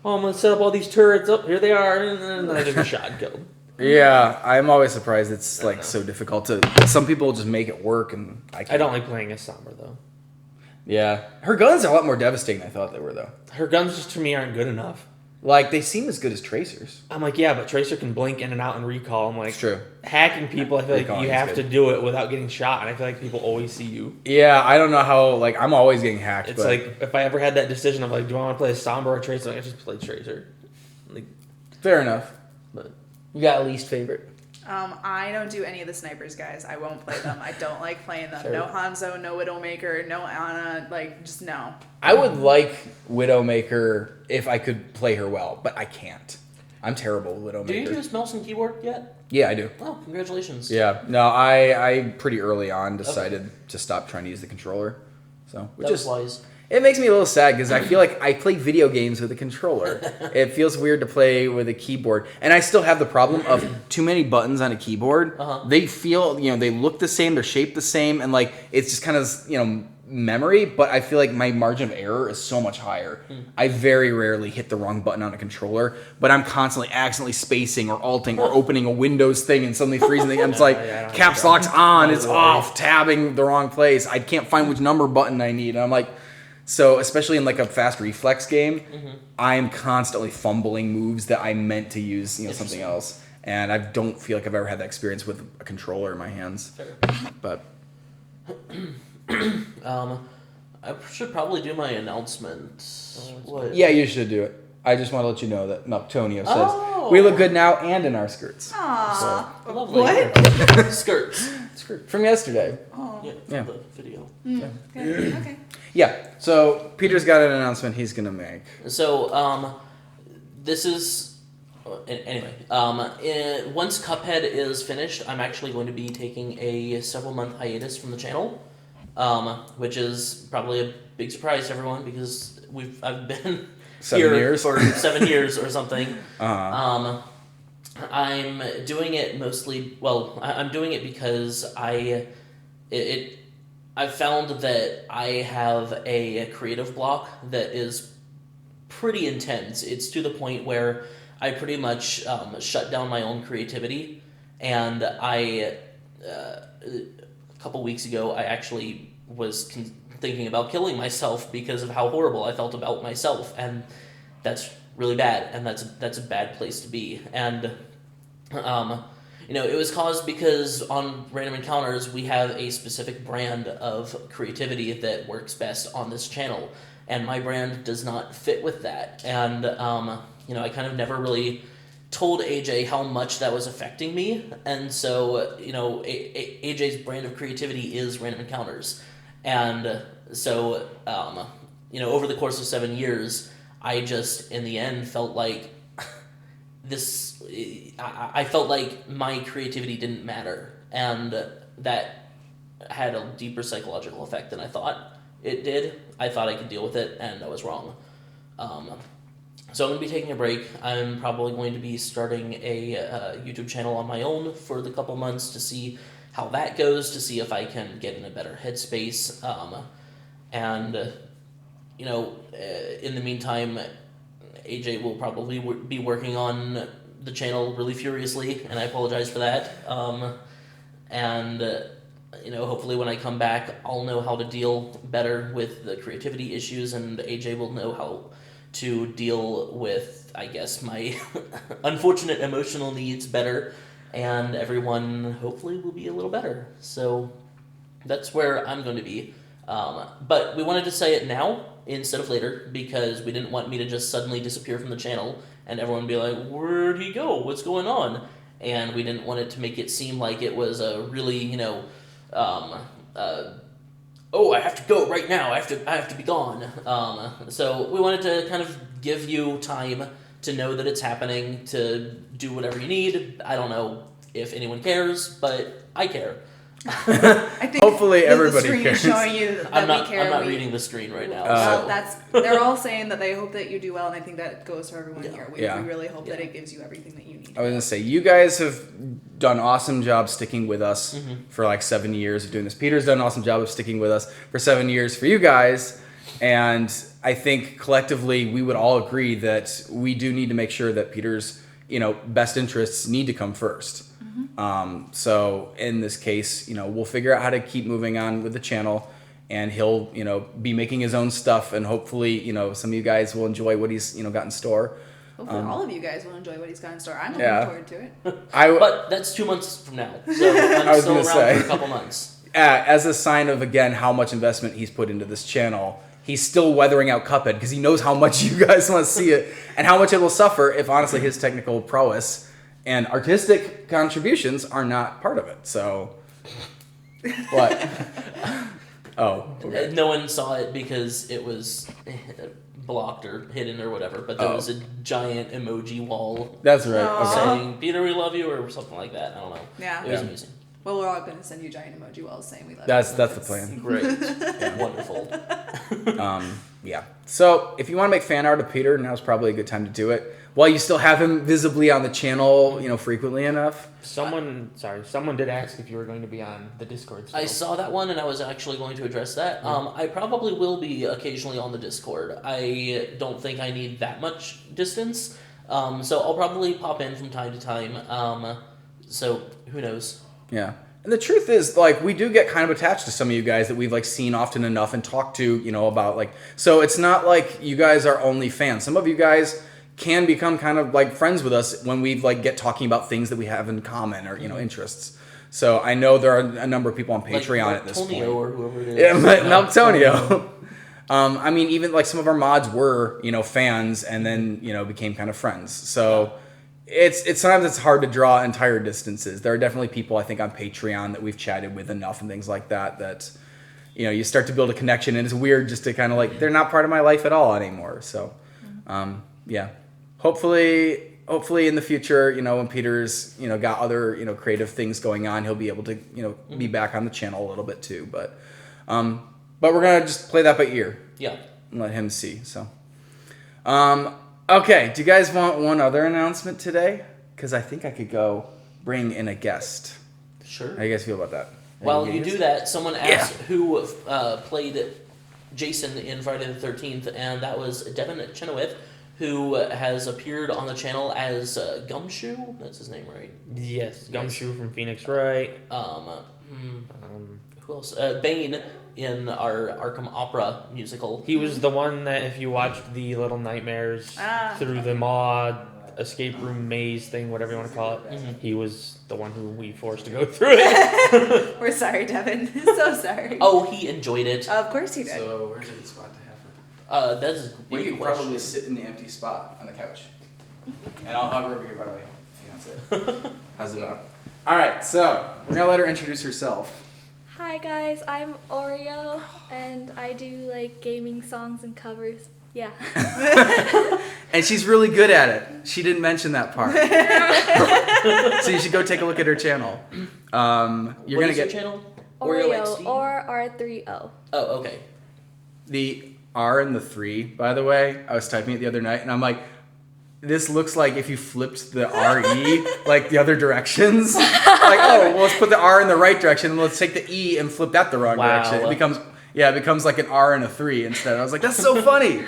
I'm gonna set up all these turrets. Up here they are, and then I just get shot and killed. Yeah, I'm always surprised it's like so difficult to. Some people just make it work, and I can't. I don't like playing as Sombra though. Yeah, her guns are a lot more devastating than I thought they were, though. Her guns just to me aren't good enough. Like they seem as good as Tracer's. I'm like, yeah, but Tracer can blink in and out and recall. I'm like, It's true. hacking people. I feel like Recalling you is have good. to do it without getting shot, and I feel like people always see you. Yeah, I don't know how. Like I'm always getting hacked. It's but like if I ever had that decision of like, do I want to play a Sombra or Tracer? Like, I just play Tracer. Like, fair enough. but you got a least favorite? I don't do any of the snipers, guys. I won't play them. I don't like playing them. Sure. No Hanzo, no Widowmaker, no Ana. Like, just no. I would like Widowmaker if I could play her well, but I can't. I'm terrible with Widowmaker. Do you use mouse and keyboard yet? Yeah, I do. Oh, congratulations. Yeah, no, I pretty early on decided to stop trying to use the controller. So, which That is was wise. it makes me a little sad because I feel like I play video games with a controller. It feels weird to play with a keyboard, and I still have the problem of too many buttons on a keyboard. They feel, they look the same, they're shaped the same, and like it's just kind of memory. But I feel like my margin of error is so much higher. I very rarely hit the wrong button on a controller, but I'm constantly accidentally spacing or alting or opening a Windows thing and suddenly freezing the. And it's like yeah, I don't caps do that. lock's on, it's off, tabbing the wrong place. I can't find which number button I need, and I'm like. So, especially in like a fast reflex game, I'm constantly fumbling moves that I meant to use, something else. And I don't feel like I've ever had that experience with a controller in my hands. Fair. But I should probably do my announcement. What? yeah, you should do it. I just want to let you know that Noctonio says Oh. we look good now and in our skirts. Aww. Lovely. What? Skirts. Skirt from yesterday. Oh. Yeah, Yeah. the video. Okay. Okay. Yeah. So Peter's got an announcement he's gonna make. So, this is anyway. Once Cuphead is finished, I'm actually going to be taking a several-month hiatus from the channel, which is probably a big surprise to everyone because I've been 7 here years? for 7 years or something. Uh-huh. I'm doing it mostly. Well, I'm doing it because I've found that I have a creative block that is pretty intense. It's to the point where I pretty much shut down my own creativity, and a couple weeks ago I actually was thinking about killing myself because of how horrible I felt about myself, and that's really bad, and that's a bad place to be. And it was caused because on Random Encounters we have a specific brand of creativity that works best on this channel, and my brand does not fit with that. And I kind of never really told AJ how much that was affecting me, and so AJ's brand of creativity is Random Encounters, and so, over the course of 7 years, I just, in the end, felt like I felt like my creativity didn't matter, and that had a deeper psychological effect than I thought it did. I thought I could deal with it, and I was wrong. So I'm going to be taking a break. I'm probably going to be starting a YouTube channel on my own for the couple months to see how that goes, to see if I can get in a better headspace. In the meantime, AJ will probably be working on the channel really furiously, and I apologize for that. Hopefully when I come back, I'll know how to deal better with the creativity issues, and AJ will know how to deal with, I guess, my unfortunate emotional needs better, and everyone hopefully will be a little better. So that's where I'm going to be. But we wanted to say it now instead of later, because we didn't want me to just suddenly disappear from the channel and everyone be like, where'd he go? What's going on? And we didn't want it to make it seem like it was a really, oh, I have to go right now. I have to be gone. So we wanted to kind of give you time to know that it's happening, to do whatever you need. I don't know if anyone cares, but I care. I think Hopefully everybody the screen cares. is showing you that we care. I'm not reading the screen right now. Well, they're all saying that they hope that you do well, and I think that goes for everyone here. We really hope that it gives you everything that you need. I was gonna say, you guys have done an awesome job sticking with us for like 7 years of doing this. Peter's done an awesome job of sticking with us for 7 years for you guys, and I think collectively we would all agree that we do need to make sure that Peter's best interests need to come first. So in this case, we'll figure out how to keep moving on with the channel, and he'll, be making his own stuff, and hopefully, some of you guys will enjoy what he's, got in store. Hopefully all of you guys will enjoy what he's got in store. I'm looking forward to it. But that's 2 months from now, so I'm still around for a couple months. As a sign of, again, how much investment he's put into this channel, he's still weathering out Cuphead because he knows how much you guys want to see it and how much it will suffer if, honestly, his technical prowess and artistic contributions are not part of it. So, what? Oh, okay. No one saw it because it was blocked or hidden or whatever, but there was a giant emoji wall. That's right. Aww. Okay. Saying, Peter, we love you, or something like that. I don't know. Yeah. It was amusing. Well, we're all going to send you giant emoji walls saying we love That's you. the plan. Great. Wonderful. Yeah. So if you want to make fan art of Peter, now's probably a good time to do it. While you still have him visibly on the channel, frequently enough. Someone did ask if you were going to be on the Discord still. I saw that one, and I was actually going to address that. I probably will be occasionally on the Discord. I don't think I need that much distance, so I'll probably pop in from time to time. So who knows? Yeah. And the truth is, we do get kind of attached to some of you guys that we've, seen often enough and talked to, about, so it's not like you guys are only fans. Some of you guys can become kind of, friends with us when we, get talking about things that we have in common or, interests. So I know there are a number of people on Patreon at this point. Meltonio or whoever it is. Yeah, Meltonio. I mean, even, some of our mods were, fans and then, became kind of friends. So it's sometimes it's hard to draw entire distances. There are definitely people, I think, on Patreon that we've chatted with enough and things like that, you start to build a connection, and it's weird just to kind of, they're not part of my life at all anymore. So, yeah. Hopefully in the future, when Peter's, got other, creative things going on, he'll be able to, be back on the channel a little bit too. But we're going to just play that by ear. Yeah. And let him see. So, okay. Do you guys want one other announcement today? Because I think I could go bring in a guest. Sure. How do you guys feel about that? While you do that, someone asked who played Jason in Friday the 13th, and that was Devin Chenoweth, who has appeared on the channel as Gumshoe. That's his name, right? Yes, Gumshoe from Phoenix Wright. Who else? Bane in our Arkham Opera musical. He was the one that, if you watched the Little Nightmares through the mod escape room maze thing, whatever you want to call it, he was the one who we forced to go through it. We're sorry, Devin. So sorry. Oh, he enjoyed it. Of course he did. So where's a good spot to have her? That's a You great can question. probably sit in the empty spot on the couch. And I'll hug her over here, by the way, if you want to sit. How's it going? All right, so we're going to let her introduce herself. Hi guys, I'm Oreo, and I do like gaming songs and covers. Yeah. And she's really good at it. She didn't mention that part. So you should go take a look at her channel. You're What gonna is your get channel? Oreo XD? or R30. Oh, okay. the R and the 3, by the way. I was typing it the other night, and I'm like, this looks like if you flipped the RE like the other directions. Like, oh, well, let's put the R in the right direction, and let's take the E and flip that the wrong Wow. direction. It becomes like an R and a 3 instead. I was like, that's so funny.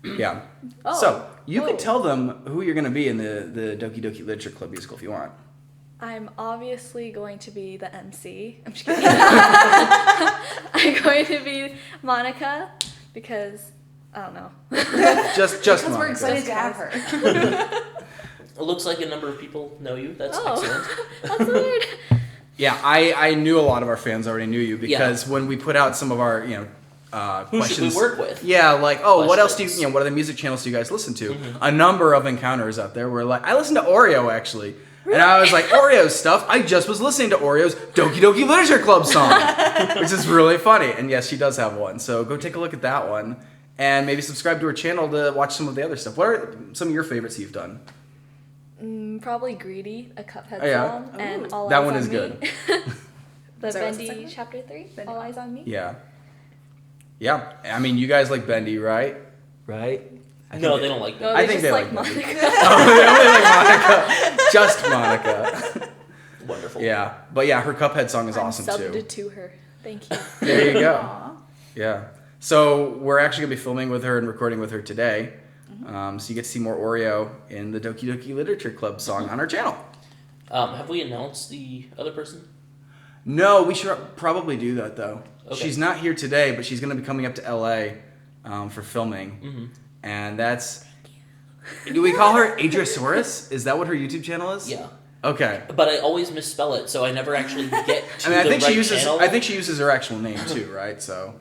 Yeah. Oh. So you Oh. could tell them who you're going to be in the Doki Doki Literature Club musical if you want. I'm obviously going to be the MC. I'm just kidding. I'm going to be Monica because I don't know. Just Because we're Monica. excited to have her. It looks like a number of people know you. That's Oh. excellent. That's weird. Yeah, I knew a lot of our fans already knew you because when we put out some of our Who questions, should we work with? yeah, like what else do Questions. what other music channels do you guys listen to? A number of encounters out there were like, I listen to Oreo actually. And I was like, Oreo stuff. I just was listening to Oreo's Doki Doki Literature Club song, which is really funny. And yes, she does have one. So go take a look at that one, and maybe subscribe to her channel to watch some of the other stuff. What are some of your favorites you've done? Probably Greedy, a Cuphead Oh, yeah. song, and Ooh. All That Eyes one on is Me. good. The Sorry, what's the Bendy second one? Chapter 3, Bendy. All Eyes on Me. Yeah, yeah. I mean, you guys like Bendy, right? Right? No, they don't like No, that. I they think just they like like Bendy. Monica. Oh, they only like Monica. Just Monica. Wonderful. Yeah, but yeah, her Cuphead song is I'm awesome subbed too. to her. Thank you. There you go. Aw. Yeah. So we're actually gonna be filming with her and recording with her today. So you get to see more Oreo in the Doki Doki Literature Club song on our channel. Have we announced the other person? No, we should probably do that though. Okay. She's not here today, but she's gonna be coming up to LA for filming, Mm-hmm. and that's. Do we call her Adriasaurus? Is that what her YouTube channel is? Yeah. Okay. But I always misspell it, so I never actually get to I mean, I the think right she uses. channel. I think she uses her actual name too, right? So.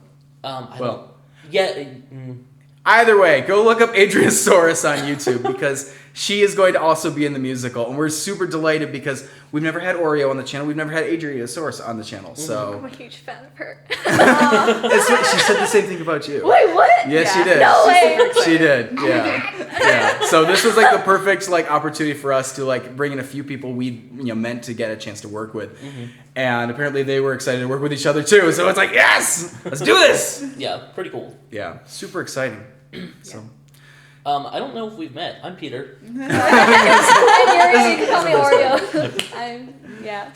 I Well. don't. Yeah. Either way, go look up Adriasaurus on YouTube because she is going to also be in the musical, and we're super delighted because we've never had Oreo on the channel, we've never had Adriasaurus on the channel, I'm so a huge fan of her. it's what, she said the same thing about you. Wait, what? Yes, she Yeah. did. No way. She did. Yeah. So this was like the perfect like opportunity for us to like bring in a few people we meant to get a chance to work with, and apparently they were excited to work with each other too. So it's like, yes, let's do this. Yeah. Pretty cool. Yeah, super exciting. So. I don't know if we've met. I'm Peter. I'm Yuri, you can call me Oreo. Yeah.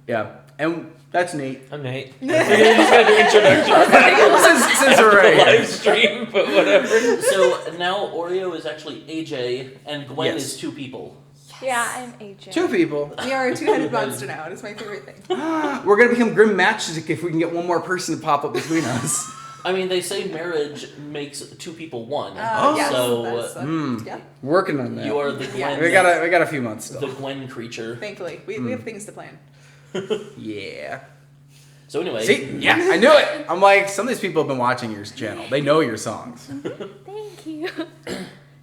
Yeah, and that's Nate. I'm Nate. I figured you just gotta do introduction. Since we're right here. Live stream, but whatever. So now Oreo is actually AJ, and Gwen Yes. is two people. Yeah, I'm AJ. Two people. We are a two-headed monster now. It's my favorite thing. We're gonna become grim matchstick if we can get one more person to pop up between us. I mean, they say marriage makes two people one. Yes, So that's, yeah. Working on that. you are the Gwen. We got a few months the still. Gwen creature. Thankfully, we have things to plan. Yeah. So anyway, See, yeah, I knew it. I'm like, some of these people have been watching your channel. They know your songs. Thank you.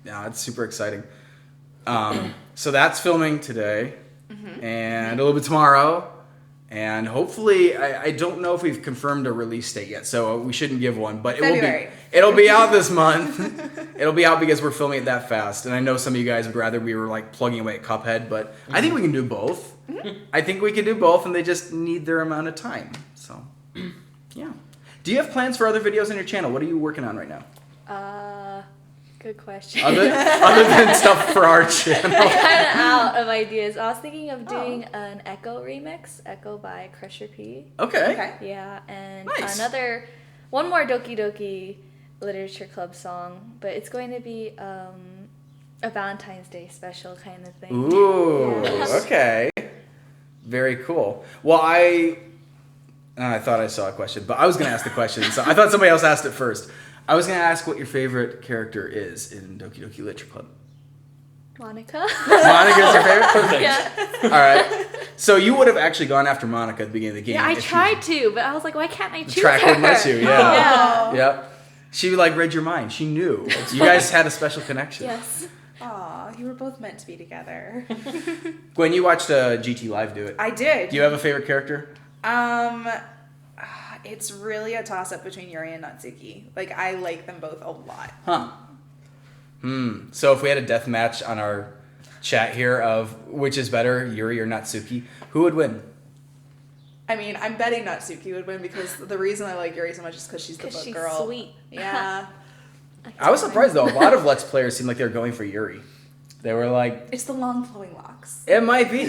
Yeah, it's super exciting. So that's filming today, and a little bit tomorrow, and hopefully, I don't know if we've confirmed a release date yet, so we shouldn't give one, but February. it'll be out this month. It'll be out because we're filming it that fast, and I know some of you guys would rather we were like plugging away at Cuphead, but I think we can do both. I think we can do both, and they just need their amount of time. So, yeah. Do you have plans for other videos on your channel? What are you working on right now? Good question. Other than stuff for our channel? I'm kind of out of ideas. I was thinking of doing an Echo remix, Echo by Crusher P. Okay. Okay. Yeah, and Nice. one more Doki Doki Literature Club song, but it's going to be a Valentine's Day special kind of thing. Ooh, Yeah. okay. Very cool. Well, I thought I saw a question, but I was going to ask the question, so I thought somebody else asked it first. I was going to ask what your favorite character is in Doki Doki Literature Club. Monica. Monica's your favorite? perfect. Yeah. All right. So you would have actually gone after Monica at the beginning of the game. Yeah, I if you- tried to, but I was like, why can't I choose track her? wouldn't let you, yeah. Yeah. Yep. She like read your mind. She knew. You guys had a special connection. Yes. Aw, you were both meant to be together. Gwen, you watched GT Live do it. I did. Do you have a favorite character? It's really a toss-up between Yuri and Natsuki. Like, I like them both a lot. Huh. So if we had a death match on our chat here of which is better, Yuri or Natsuki, who would win? I mean, I'm betting Natsuki would win because the reason I like Yuri so much is because she's the book she's girl. sweet. Yeah. I was surprised though. A lot of Let's Players seemed like they were going for Yuri. They were like, It's the long flowing locks. it might be.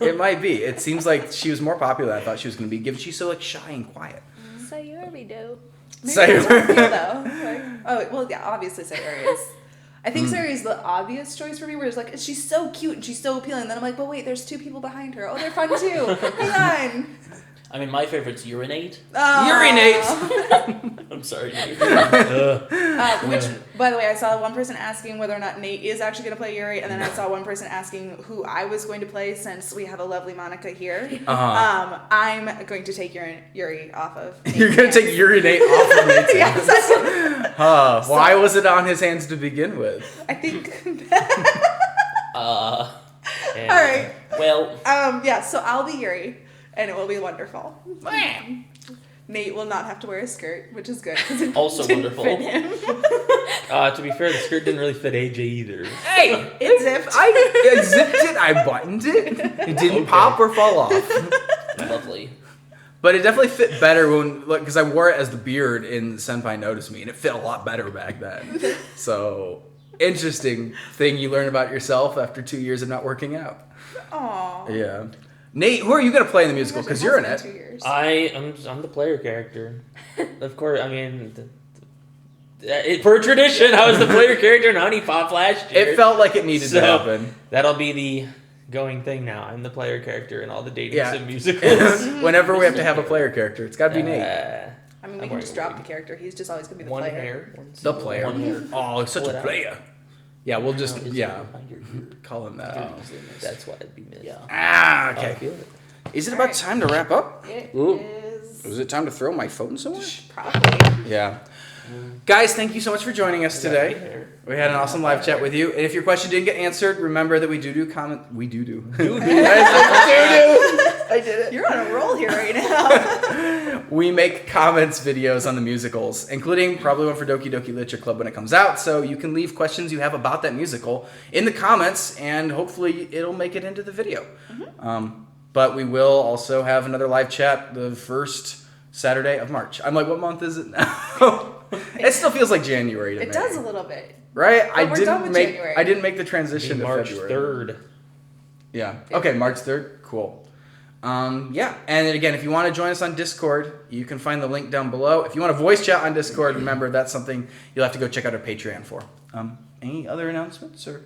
It might be. It seems like she was more popular than I thought she was going to be, given she's so like shy and quiet. Sayuri do. Maybe Sayuri. it's her feel, though. Like, oh, well, yeah, obviously Sayuri is. I think Sayuri is the obvious choice for me, where it's like, she's so cute and she's so appealing. Then I'm like, but wait, there's 2 people behind her. Oh, they're fun too. Hang on. I mean, my favorite's Urinate. Urinate! I'm sorry. Which, by the way, I saw one person asking whether or not Nate is actually going to play Yuri, and then I saw one person asking who I was going to play since we have a lovely Monica here. I'm going to take Yuri off of Nate's You're going to hands. take Urinate off of Nate's Yes, hands. Why was it on his hands to begin with? I think. Uh, And All right. well, Yeah, so I'll be Yuri, and it will be wonderful. Nate will not have to wear a skirt, which is good because it Also didn't wonderful. fit him. To be fair, the skirt didn't really fit AJ either. Hey! It zipped. I zipped it, I buttoned it. It didn't pop or fall off. lovely. But it definitely fit better when, like, because I wore it as the beard in Senpai Notice Me, and it fit a lot better back then. So, interesting thing you learn about yourself after 2 years of not working out. Aw. Yeah. Nate, who are you going to play in the musical? Because you're in It's it. been 2 years. I'm the player character. Of course, I mean, per tradition, I was the player character in Honey Pop last year. It felt like it needed to So, happen. That'll be the going thing now. I'm the player character in all the dating Yeah. sim musicals. Whenever we have to have a player character, it's got to be Nate. I mean, we I'm can just drop wearing the character. He's just always going to be the one player. hair. One The single player. One hair. Oh, such Pull it a out. player. Yeah, we'll just, It's yeah, behind your ear. call him that. You're easily missed. That's why it'd be missed. Yeah. Ah, I okay. feel it. Is it about Alright. time to wrap up? It Ooh. is Is it time to throw my phone somewhere? probably. Yeah. Guys, thank you so much for joining us today. Hair. We had an awesome live chat with you. And if your question didn't get answered, remember that we do comment. We do. I did it. You're on a roll here right now. We make comments videos on the musicals, including probably one for Doki Doki Literature Club when it comes out. So you can leave questions you have about that musical in the comments, and hopefully it'll make it into the video. But we will also have another live chat the first Saturday of March. I'm like, what month is it now? It still feels like January to me. It does a little bit. Right? we're done with January. I didn't make the transition to March February. 3rd. Yeah. Okay, March 3rd. Cool. Yeah. And then again, if you want to join us on Discord, you can find the link down below. If you want to voice chat on Discord, remember that's something you'll have to go check out our Patreon for. Any other announcements or?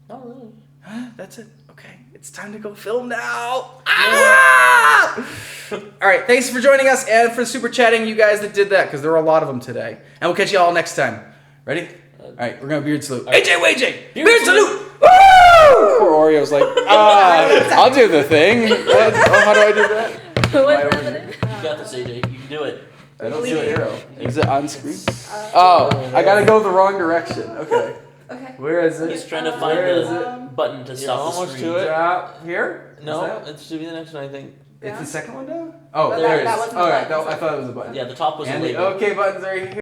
Not really. That's it. Okay. It's time to go film now. Ah! All right. Thanks for joining us and for super chatting you guys that did that, because there were a lot of them today. And we'll catch you all next time. Ready? All right. We're going to beard salute. AJ Wayj! Beard salute! Woo! Poor Oreo's like, I'll do the thing. How do I do that? What's happening? You got this, AJ. You can do it. I don't see the arrow. Is it on screen? Oh, I gotta go the wrong direction. Okay. Okay. Where is it? He's trying to find Where is the button to stop the almost screen. to it. Drop here? Is No, that- it should be the next one, I think. It's the second one down? Oh, That- there it is. that wasn't All the right, button. I thought it was a button. Yeah, the top was a And the label. okay buttons are here.